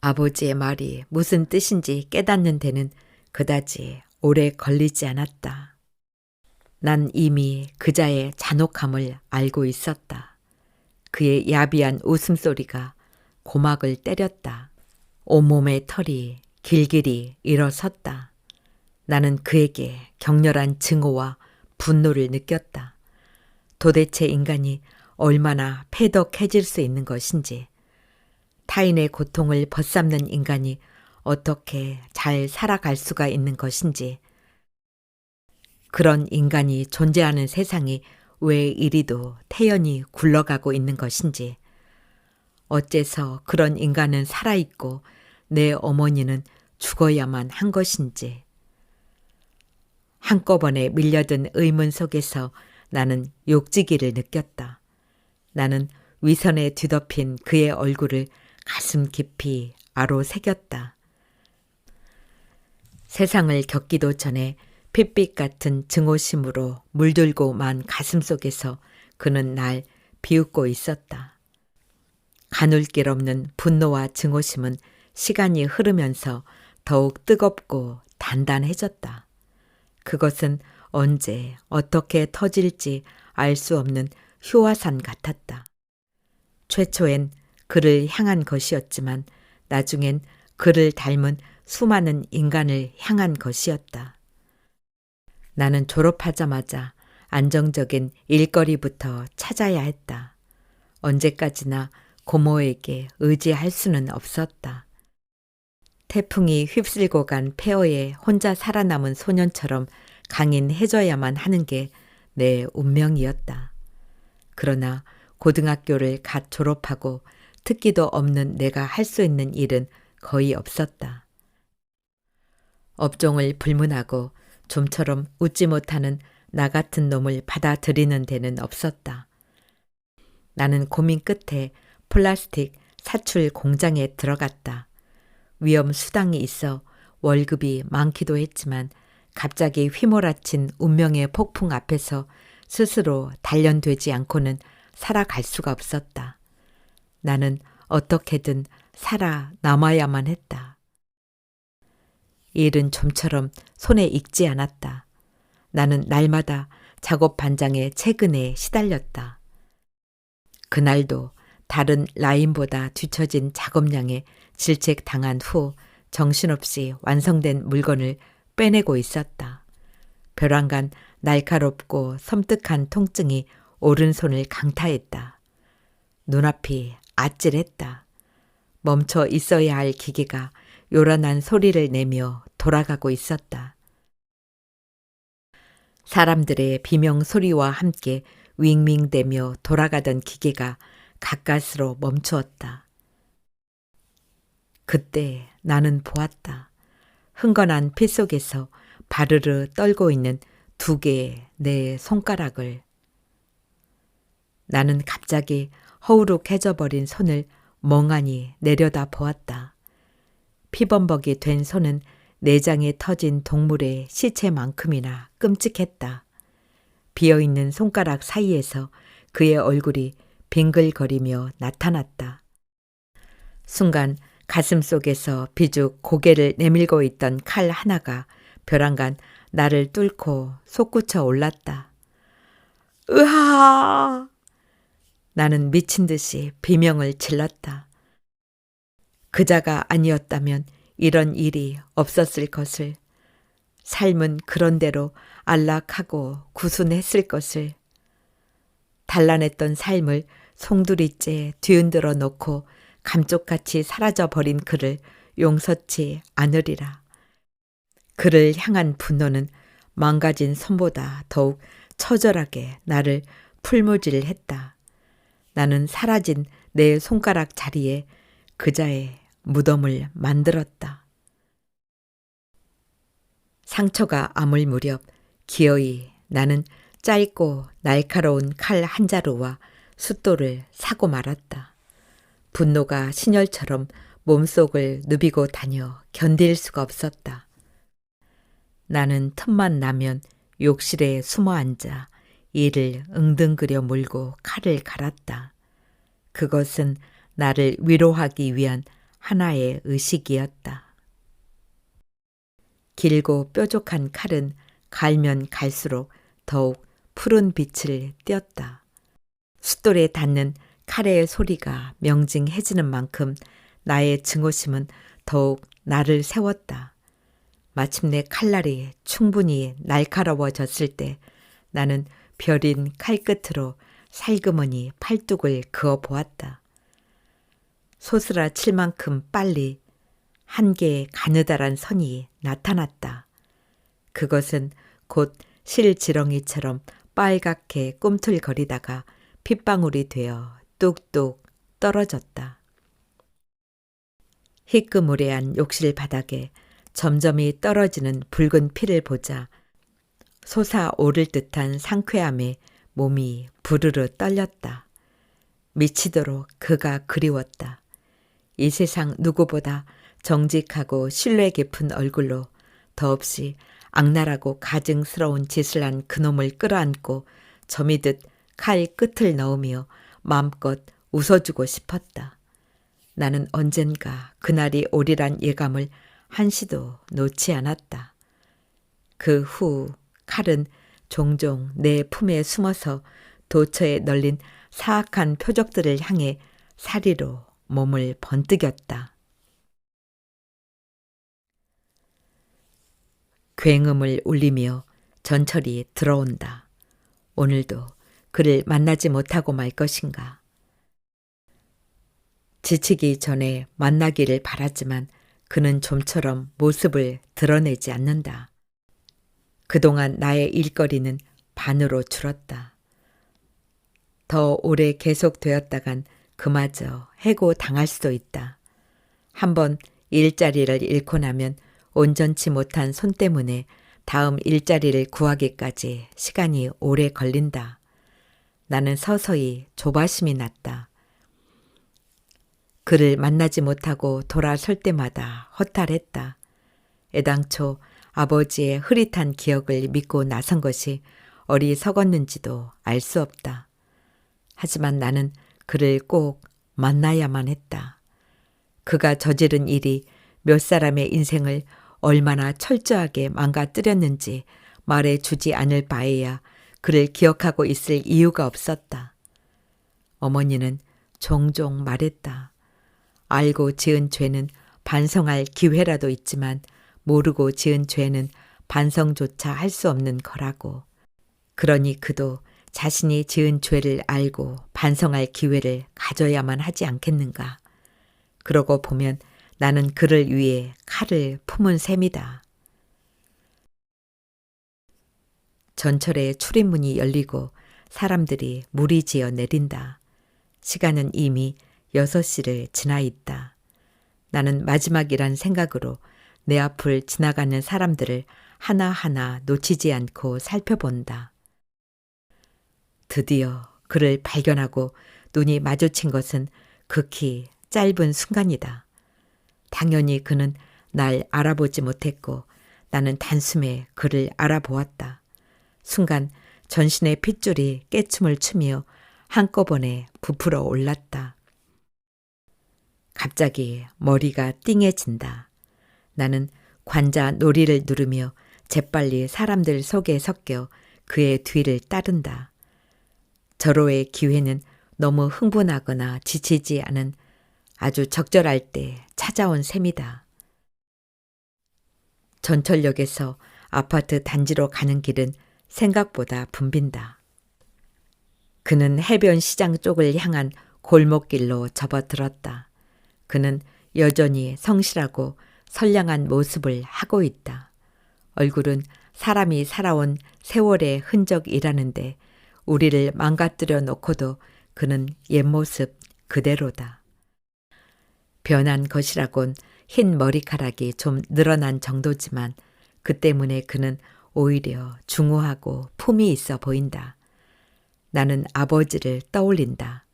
아버지의 말이 무슨 뜻인지 깨닫는 데는 그다지 오래 걸리지 않았다. 난 이미 그자의 잔혹함을 알고 있었다. 그의 야비한 웃음소리가 고막을 때렸다. 온몸의 털이 길길이 일어섰다. 나는 그에게 격렬한 증오와 분노를 느꼈다. 도대체 인간이 얼마나 패덕해질 수 있는 것인지, 타인의 고통을 벗삼는 인간이 어떻게 잘 살아갈 수가 있는 것인지, 그런 인간이 존재하는 세상이 왜 이리도 태연히 굴러가고 있는 것인지, 어째서 그런 인간은 살아있고 내 어머니는 죽어야만 한 것인지. 한꺼번에 밀려든 의문 속에서 나는 욕지기를 느꼈다. 나는 위선에 뒤덮인 그의 얼굴을 가슴 깊이 아로새겼다. 세상을 겪기도 전에 핏빛 같은 증오심으로 물들고 만 가슴 속에서 그는 날 비웃고 있었다. 가눌 길 없는 분노와 증오심은 시간이 흐르면서 더욱 뜨겁고 단단해졌다. 그것은 언제 어떻게 터질지 알 수 없는 휴화산 같았다. 최초엔 그를 향한 것이었지만 나중엔 그를 닮은 수많은 인간을 향한 것이었다. 나는 졸업하자마자 안정적인 일거리부터 찾아야 했다. 언제까지나 고모에게 의지할 수는 없었다. 태풍이 휩쓸고 간 폐허에 혼자 살아남은 소년처럼 강인해져야만 하는 게 내 운명이었다. 그러나 고등학교를 갓 졸업하고 특기도 없는 내가 할 수 있는 일은 거의 없었다. 업종을 불문하고 좀처럼 웃지 못하는 나 같은 놈을 받아들이는 데는 없었다. 나는 고민 끝에 플라스틱 사출 공장에 들어갔다. 위험 수당이 있어 월급이 많기도 했지만 갑자기 휘몰아친 운명의 폭풍 앞에서 스스로 단련되지 않고는 살아갈 수가 없었다. 나는 어떻게든 살아남아야만 했다. 일은 좀처럼 손에 익지 않았다. 나는 날마다 작업 반장의 채근에 시달렸다. 그날도 다른 라인보다 뒤처진 작업량에 질책당한 후 정신없이 완성된 물건을 빼내고 있었다. 벼랑간 날카롭고 섬뜩한 통증이 오른손을 강타했다. 눈앞이 아찔했다. 멈춰 있어야 할 기계가 요란한 소리를 내며 돌아가고 있었다. 사람들의 비명 소리와 함께 윙윙대며 돌아가던 기계가 가까스로 멈추었다. 그때 나는 보았다. 흥건한 피 속에서 바르르 떨고 있는 두 개의 내 손가락을. 나는 갑자기 허우룩해져 버린 손을 멍하니 내려다 보았다. 피범벅이 된 손은 내장에 터진 동물의 시체만큼이나 끔찍했다. 비어있는 손가락 사이에서 그의 얼굴이 빙글거리며 나타났다. 순간 가슴 속에서 비죽 고개를 내밀고 있던 칼 하나가 벼랑간 나를 뚫고 솟구쳐 올랐다. 으하! 나는 미친 듯이 비명을 질렀다. 그자가 아니었다면 이런 일이 없었을 것을, 삶은 그런대로 안락하고 구순했을 것을, 단란했던 삶을 송두리째 뒤흔들어 놓고 감쪽같이 사라져버린 그를 용서치 않으리라. 그를 향한 분노는 망가진 손보다 더욱 처절하게 나를 풀무질했다. 나는 사라진 내 손가락 자리에 그자의 무덤을 만들었다. 상처가 아물 무렵 기어이 나는 짧고 날카로운 칼 한 자루와 숫돌을 사고 말았다. 분노가 신혈처럼 몸속을 누비고 다녀 견딜 수가 없었다. 나는 틈만 나면 욕실에 숨어 앉아 이를 응등그려 물고 칼을 갈았다. 그것은 나를 위로하기 위한 하나의 의식이었다. 길고 뾰족한 칼은 갈면 갈수록 더욱 푸른 빛을 띄었다. 숫돌에 닿는 칼의 소리가 명징해지는 만큼 나의 증오심은 더욱 나를 세웠다. 마침내 칼날이 충분히 날카로워졌을 때 나는 벼린 칼끝으로 살그머니 팔뚝을 그어 보았다. 소스라칠 만큼 빨리 한 개의 가느다란 선이 나타났다. 그것은 곧 실지렁이처럼 빨갛게 꿈틀거리다가 핏방울이 되어 뚝뚝 떨어졌다. 희끄무레한 욕실 바닥에 점점이 떨어지는 붉은 피를 보자 솟아오를 듯한 상쾌함에 몸이 부르르 떨렸다. 미치도록 그가 그리웠다. 이 세상 누구보다 정직하고 신뢰 깊은 얼굴로 더없이 악랄하고 가증스러운 짓을 한 그놈을 끌어안고 점이듯 칼 끝을 넣으며 마음껏 웃어주고 싶었다. 나는 언젠가 그날이 오리란 예감을 한시도 놓지 않았다. 그 후 칼은 종종 내 품에 숨어서 도처에 널린 사악한 표적들을 향해 사리로 몸을 번뜩였다. 굉음을 울리며 전철이 들어온다. 오늘도 그를 만나지 못하고 말 것인가. 지치기 전에 만나기를 바라지만 그는 좀처럼 모습을 드러내지 않는다. 그동안 나의 일거리는 반으로 줄었다. 더 오래 계속되었다간 그마저 해고당할 수도 있다. 한번 일자리를 잃고 나면 온전치 못한 손 때문에 다음 일자리를 구하기까지 시간이 오래 걸린다. 나는 서서히 조바심이 났다. 그를 만나지 못하고 돌아설 때마다 허탈했다. 애당초 아버지의 흐릿한 기억을 믿고 나선 것이 어리석었는지도 알 수 없다. 하지만 나는 그를 꼭 만나야만 했다. 그가 저지른 일이 몇 사람의 인생을 얼마나 철저하게 망가뜨렸는지 말해주지 않을 바에야 그를 기억하고 있을 이유가 없었다. 어머니는 종종 말했다. 알고 지은 죄는 반성할 기회라도 있지만 모르고 지은 죄는 반성조차 할 수 없는 거라고. 그러니 그도 자신이 지은 죄를 알고 반성할 기회를 가져야만 하지 않겠는가. 그러고 보면 나는 그를 위해 칼을 품은 셈이다. 전철의 출입문이 열리고 사람들이 무리지어 내린다. 시간은 이미 6시를 지나 있다. 나는 마지막이란 생각으로 내 앞을 지나가는 사람들을 하나하나 놓치지 않고 살펴본다. 드디어 그를 발견하고 눈이 마주친 것은 극히 짧은 순간이다. 당연히 그는 날 알아보지 못했고 나는 단숨에 그를 알아보았다. 순간 전신의 핏줄이 깨춤을 추며 한꺼번에 부풀어 올랐다. 갑자기 머리가 띵해진다. 나는 관자 놀이를 누르며 재빨리 사람들 속에 섞여 그의 뒤를 따른다. 절호의 기회는 너무 흥분하거나 지치지 않은 아주 적절할 때 찾아온 셈이다. 전철역에서 아파트 단지로 가는 길은 생각보다 붐빈다. 그는 해변 시장 쪽을 향한 골목길로 접어들었다. 그는 여전히 성실하고 선량한 모습을 하고 있다. 얼굴은 사람이 살아온 세월의 흔적이라는데 우리를 망가뜨려 놓고도 그는 옛모습 그대로다. 변한 것이라곤 흰 머리카락이 좀 늘어난 정도지만 그 때문에 그는 오히려 중후하고 품이 있어 보인다. 나는 아버지를 떠올린다.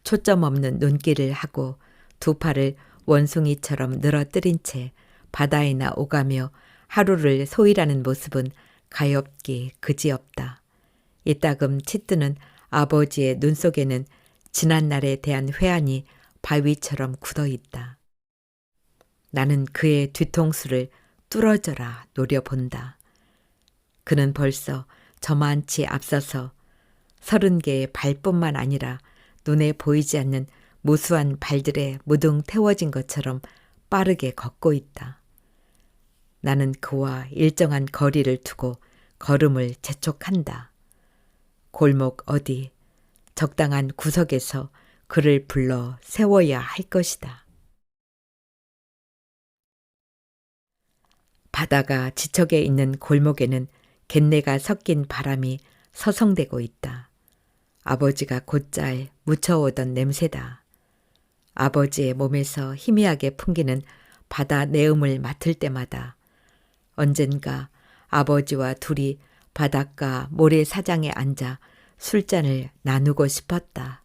초점 없는 눈길을 하고 두 팔을 원숭이처럼 늘어뜨린 채 바다에나 오가며 하루를 소일하는 모습은 가엾기 그지없다. 이따금 치뜨는 아버지의 눈 속에는 지난날에 대한 회한이 바위처럼 굳어있다. 나는 그의 뒤통수를 뚫어져라 노려본다. 그는 벌써 저만치 앞서서 30개의 발뿐만 아니라 눈에 보이지 않는 무수한 발들에 무등 태워진 것처럼 빠르게 걷고 있다. 나는 그와 일정한 거리를 두고 걸음을 재촉한다. 골목 어디 적당한 구석에서 그를 불러 세워야 할 것이다. 바다가 지척에 있는 골목에는 갯내가 섞인 바람이 서성대고 있다. 아버지가 곧잘 묻혀오던 냄새다. 아버지의 몸에서 희미하게 풍기는 바다 내음을 맡을 때마다 언젠가 아버지와 둘이 바닷가 모래사장에 앉아 술잔을 나누고 싶었다.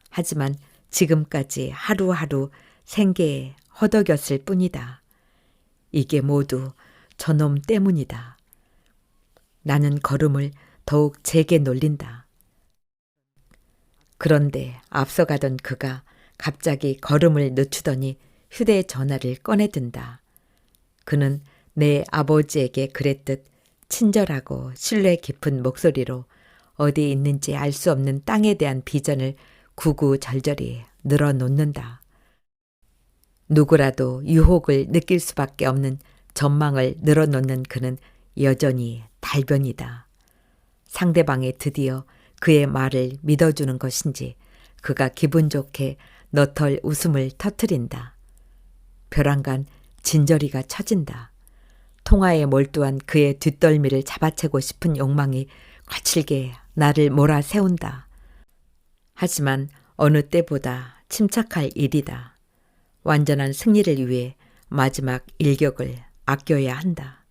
하지만 지금까지 하루하루 생계에 허덕였을 뿐이다. 이게 모두 저놈 때문이다. 나는 걸음을 더욱 제게 놀린다. 그런데 앞서가던 그가 갑자기 걸음을 늦추더니 휴대전화를 꺼내든다. 그는 내 아버지에게 그랬듯 친절하고 신뢰 깊은 목소리로 어디 있는지 알 수 없는 땅에 대한 비전을 구구절절히 늘어놓는다. 누구라도 유혹을 느낄 수밖에 없는 전망을 늘어놓는 그는 여전히 달변이다. 상대방이 드디어 그의 말을 믿어주는 것인지 그가 기분 좋게 너털 웃음을 터뜨린다. 벼랑간 진저리가 쳐진다. 통화에 몰두한 그의 뒷덜미를 잡아채고 싶은 욕망이 거칠게 나를 몰아세운다. 하지만 어느 때보다 침착할 일이다. 완전한 승리를 위해 마지막 일격을 아껴야 한다.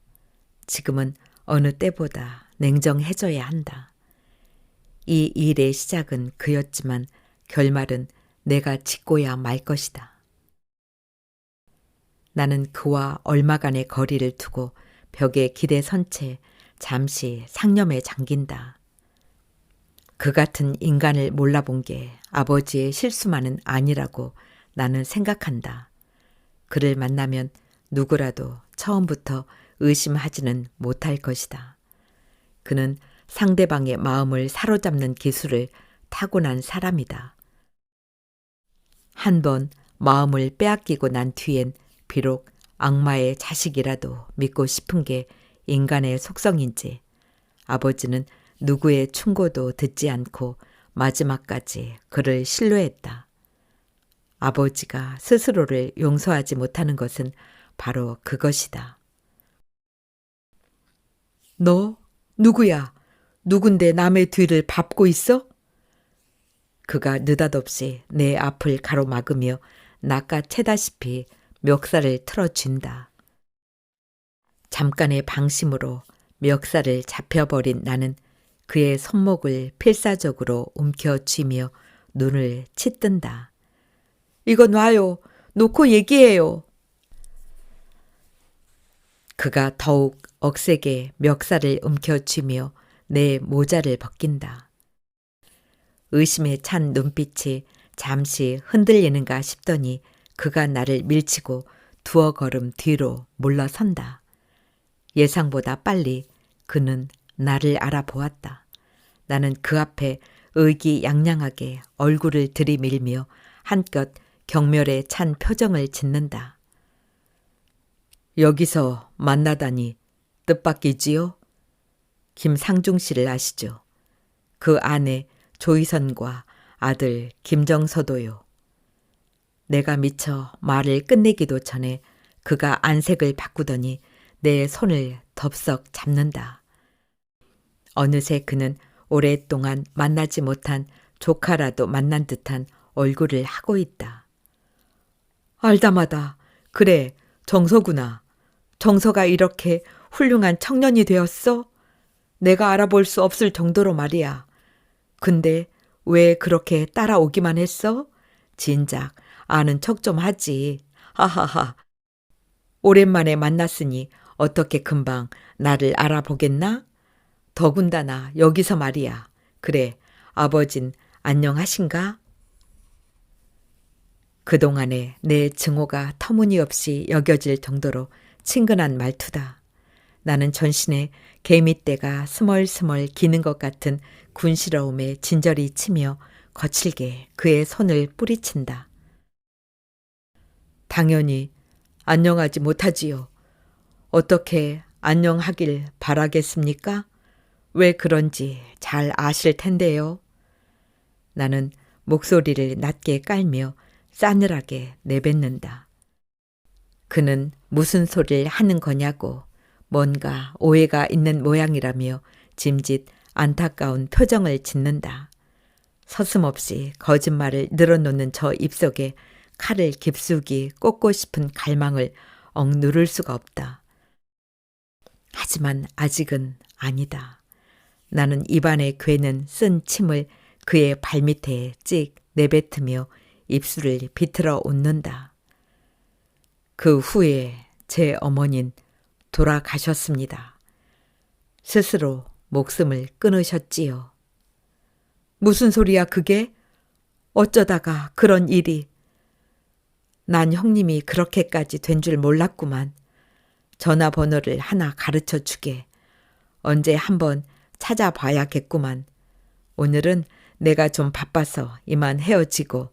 지금은 어느 때보다 냉정해져야 한다. 이 일의 시작은 그였지만 결말은 내가 짓고야 말 것이다. 나는 그와 얼마간의 거리를 두고 벽에 기대 선 채 잠시 상념에 잠긴다. 그 같은 인간을 몰라본 게 아버지의 실수만은 아니라고 나는 생각한다. 그를 만나면 누구라도 처음부터 의심하지는 못할 것이다. 그는 상대방의 마음을 사로잡는 기술을 타고난 사람이다. 한 번 마음을 빼앗기고 난 뒤엔 비록 악마의 자식이라도 믿고 싶은 게 인간의 속성인지 아버지는 누구의 충고도 듣지 않고 마지막까지 그를 신뢰했다. 아버지가 스스로를 용서하지 못하는 것은 바로 그것이다. 너 누구야? 누군데 남의 뒤를 밟고 있어? 그가 느닷없이 내 앞을 가로막으며 낚아채다시피 멱살을 틀어쥔다. 잠깐의 방심으로 멱살을 잡혀버린 나는 그의 손목을 필사적으로 움켜쥐며 눈을 치뜬다. 이거 놔요. 놓고 얘기해요. 그가 더욱 억세게 멱살을 움켜쥐며 내 모자를 벗긴다. 의심에 찬 눈빛이 잠시 흔들리는가 싶더니 그가 나를 밀치고 두어 걸음 뒤로 물러선다. 예상보다 빨리 그는 나를 알아보았다. 나는 그 앞에 의기양양하게 얼굴을 들이밀며 한껏 경멸에 찬 표정을 짓는다. 여기서 만나다니 뜻밖이지요? 김상중 씨를 아시죠? 그 아내 조희선과 아들 김정서도요. 내가 미처 말을 끝내기도 전에 그가 안색을 바꾸더니 내 손을 덥석 잡는다. 어느새 그는 오랫동안 만나지 못한 조카라도 만난 듯한 얼굴을 하고 있다. 알다마다 그래 정서구나. 정서가 이렇게 훌륭한 청년이 되었어? 내가 알아볼 수 없을 정도로 말이야. 근데 왜 그렇게 따라오기만 했어? 진작 아는 척 좀 하지. 하하하. 오랜만에 만났으니 어떻게 금방 나를 알아보겠나? 더군다나 여기서 말이야. 그래, 아버진 안녕하신가? 그동안에 내 증오가 터무니없이 여겨질 정도로 친근한 말투다. 나는 전신에 개미떼가 스멀스멀 기는 것 같은 군시러움에 진저리 치며 거칠게 그의 손을 뿌리친다. 당연히 안녕하지 못하지요. 어떻게 안녕하길 바라겠습니까? 왜 그런지 잘 아실 텐데요. 나는 목소리를 낮게 깔며 싸늘하게 내뱉는다. 그는 무슨 소리를 하는 거냐고 뭔가 오해가 있는 모양이라며 짐짓 안타까운 표정을 짓는다. 서슴없이 거짓말을 늘어놓는 저 입속에 칼을 깊숙이 꽂고 싶은 갈망을 억누를 수가 없다. 하지만 아직은 아니다. 나는 입안에 괴는 쓴 침을 그의 발밑에 찍 내뱉으며 입술을 비틀어 웃는다. 그 후에 제 어머닌 돌아가셨습니다. 스스로 목숨을 끊으셨지요. 무슨 소리야 그게? 어쩌다가 그런 일이. 난 형님이 그렇게까지 된 줄 몰랐구만. 전화번호를 하나 가르쳐 주게. 언제 한번 찾아봐야겠구만. 오늘은 내가 좀 바빠서 이만 헤어지고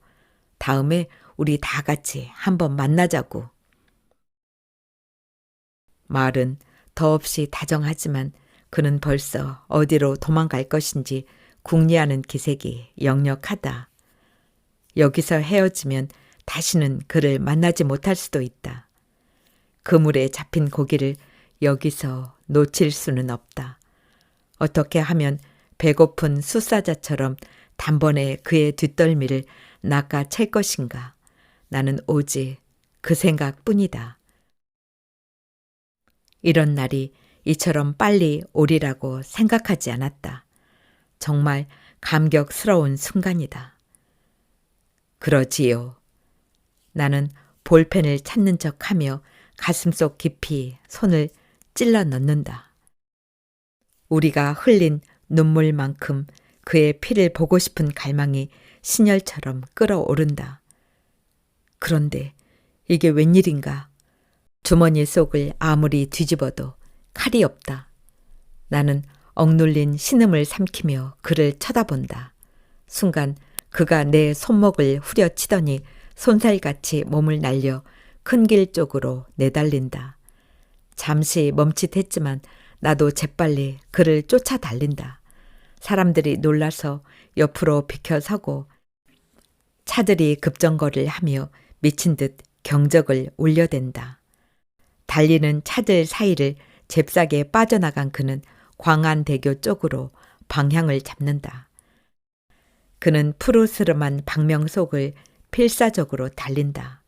다음에 우리 다 같이 한번 만나자고. 말은 더없이 다정하지만 그는 벌써 어디로 도망갈 것인지 궁리하는 기색이 역력하다. 여기서 헤어지면 다시는 그를 만나지 못할 수도 있다. 그물에 잡힌 고기를 여기서 놓칠 수는 없다. 어떻게 하면 배고픈 숫사자처럼 단번에 그의 뒷덜미를 낚아챌 것인가. 나는 오직 그 생각뿐이다. 이런 날이 이처럼 빨리 오리라고 생각하지 않았다. 정말 감격스러운 순간이다. 그러지요. 나는 볼펜을 찾는 척하며 가슴속 깊이 손을 찔러 넣는다. 우리가 흘린 눈물만큼 그의 피를 보고 싶은 갈망이 신열처럼 끓어오른다. 그런데 이게 웬일인가? 주머니 속을 아무리 뒤집어도 칼이 없다. 나는 억눌린 신음을 삼키며 그를 쳐다본다. 순간 그가 내 손목을 후려치더니 손살같이 몸을 날려 큰 길 쪽으로 내달린다. 잠시 멈칫했지만 나도 재빨리 그를 쫓아 달린다. 사람들이 놀라서 옆으로 비켜서고 차들이 급정거를 하며 미친 듯 경적을 울려댄다. 달리는 차들 사이를 잽싸게 빠져나간 그는 광안대교 쪽으로 방향을 잡는다. 그는 푸르스름한 방명 속을 필사적으로 달린다.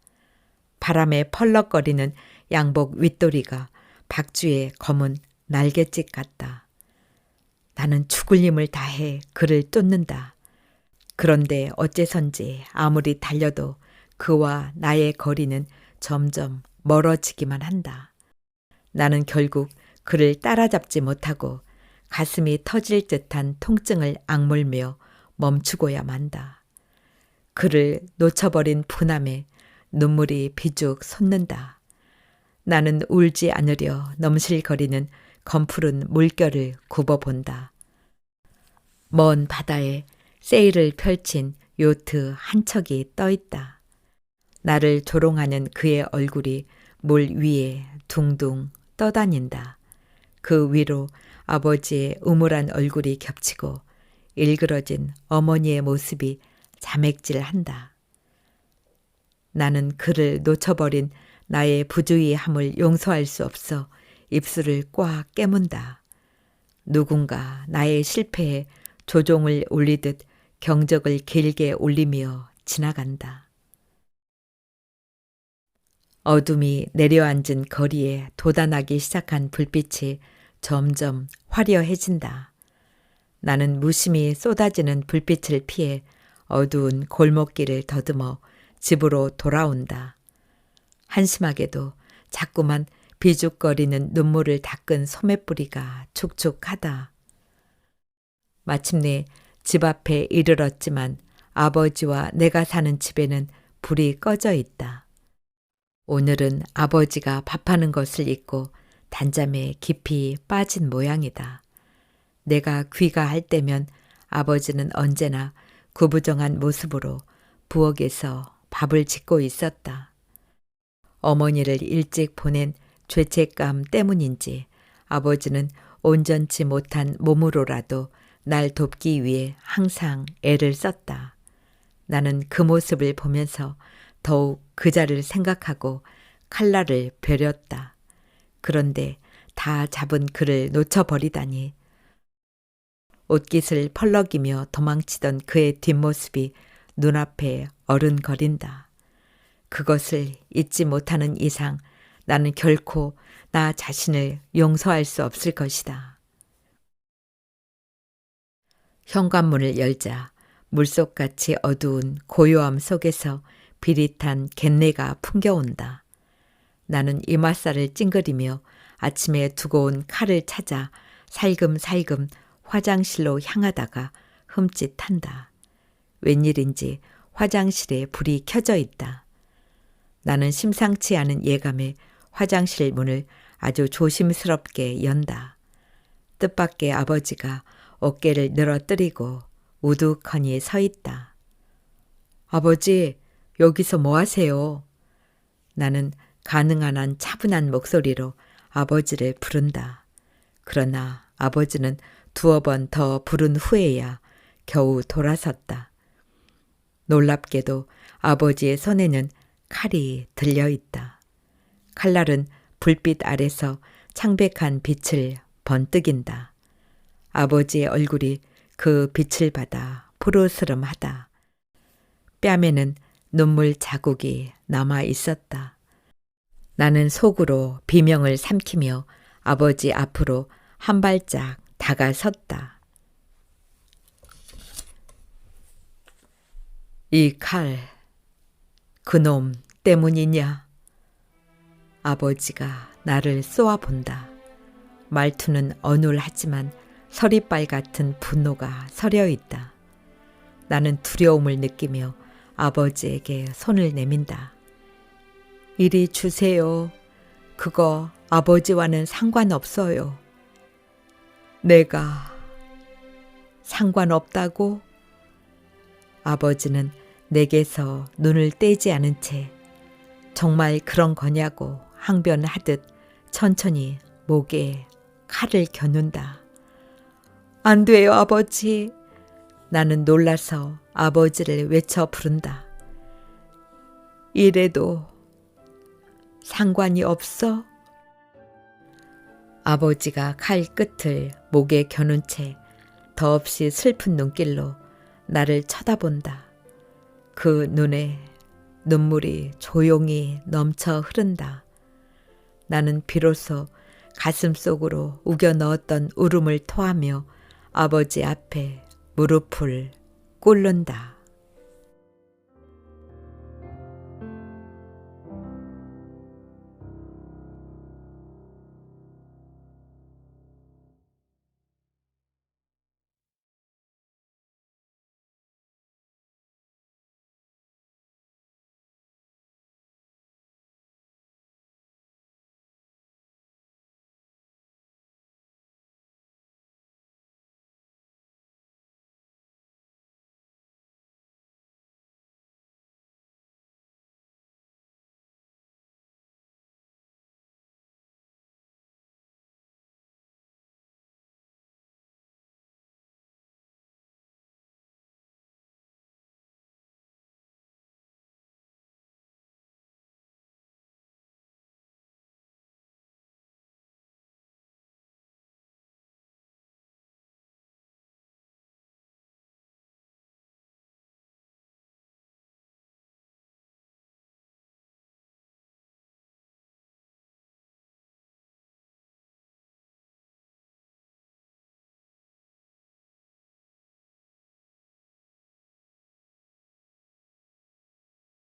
바람에 펄럭거리는 양복 윗도리가 박쥐의 검은 날갯짓 같다. 나는 죽을 힘을 다해 그를 쫓는다. 그런데 어째선지 아무리 달려도 그와 나의 거리는 점점 멀어지기만 한다. 나는 결국 그를 따라잡지 못하고 가슴이 터질 듯한 통증을 악물며 멈추고야 만다. 그를 놓쳐버린 분함에 눈물이 비죽 솟는다. 나는 울지 않으려 넘실거리는 검푸른 물결을 굽어본다. 먼 바다에 세일을 펼친 요트 한 척이 떠있다. 나를 조롱하는 그의 얼굴이 물 위에 둥둥 떠다닌다. 그 위로 아버지의 우물한 얼굴이 겹치고 일그러진 어머니의 모습이 자맥질한다. 나는 그를 놓쳐버린 나의 부주의함을 용서할 수 없어 입술을 꽉 깨문다. 누군가 나의 실패에 조종을 울리듯 경적을 길게 울리며 지나간다. 어둠이 내려앉은 거리에 돋아나기 시작한 불빛이 점점 화려해진다. 나는 무심히 쏟아지는 불빛을 피해 어두운 골목길을 더듬어 집으로 돌아온다. 한심하게도 자꾸만 비죽거리는 눈물을 닦은 소매뿌리가 촉촉하다. 마침내 집 앞에 이르렀지만 아버지와 내가 사는 집에는 불이 꺼져 있다. 오늘은 아버지가 밥하는 것을 잊고 단잠에 깊이 빠진 모양이다. 내가 귀가할 때면 아버지는 언제나 구부정한 모습으로 부엌에서 밥을 짓고 있었다. 어머니를 일찍 보낸 죄책감 때문인지 아버지는 온전치 못한 몸으로라도 날 돕기 위해 항상 애를 썼다. 나는 그 모습을 보면서 더욱 그자를 생각하고 칼날을 벼렸다. 그런데 다 잡은 그를 놓쳐버리다니. 옷깃을 펄럭이며 도망치던 그의 뒷모습이 눈앞에 어른거린다. 그것을 잊지 못하는 이상 나는 결코 나 자신을 용서할 수 없을 것이다. 현관문을 열자 물속같이 어두운 고요함 속에서 비릿한 갯내가 풍겨온다. 나는 이맛살을 찡그리며 아침에 두고 온 칼을 찾아 살금살금 화장실로 향하다가 흠칫한다. 웬일인지 화장실에 불이 켜져 있다. 나는 심상치 않은 예감에 화장실 문을 아주 조심스럽게 연다. 뜻밖의 아버지가 어깨를 늘어뜨리고 우두커니 서 있다. 아버지, 여기서 뭐 하세요? 나는 가능한 한 차분한 목소리로 아버지를 부른다. 그러나 아버지는 두어 번 더 부른 후에야 겨우 돌아섰다. 놀랍게도 아버지의 손에는 칼이 들려있다. 칼날은 불빛 아래서 창백한 빛을 번뜩인다. 아버지의 얼굴이 그 빛을 받아 푸르스름하다. 뺨에는 눈물 자국이 남아 있었다. 나는 속으로 비명을 삼키며 아버지 앞으로 한 발짝 다가섰다. 이 칼, 그놈 때문이냐? 아버지가 나를 쏘아본다. 말투는 어눌하지만 서리빨 같은 분노가 서려 있다. 나는 두려움을 느끼며 아버지에게 손을 내민다. 이리 주세요. 그거 아버지와는 상관없어요. 내가 상관없다고? 아버지는 내게서 눈을 떼지 않은 채 정말 그런 거냐고 항변하듯 천천히 목에 칼을 겨눈다. 안 돼요, 아버지. 나는 놀라서 아버지를 외쳐 부른다. 이래도 상관이 없어? 아버지가 칼 끝을 목에 겨눈 채 더없이 슬픈 눈길로 나를 쳐다본다. 그 눈에 눈물이 조용히 넘쳐 흐른다. 나는 비로소 가슴 속으로 우겨 넣었던 울음을 토하며 아버지 앞에 무릎을 꿇는다.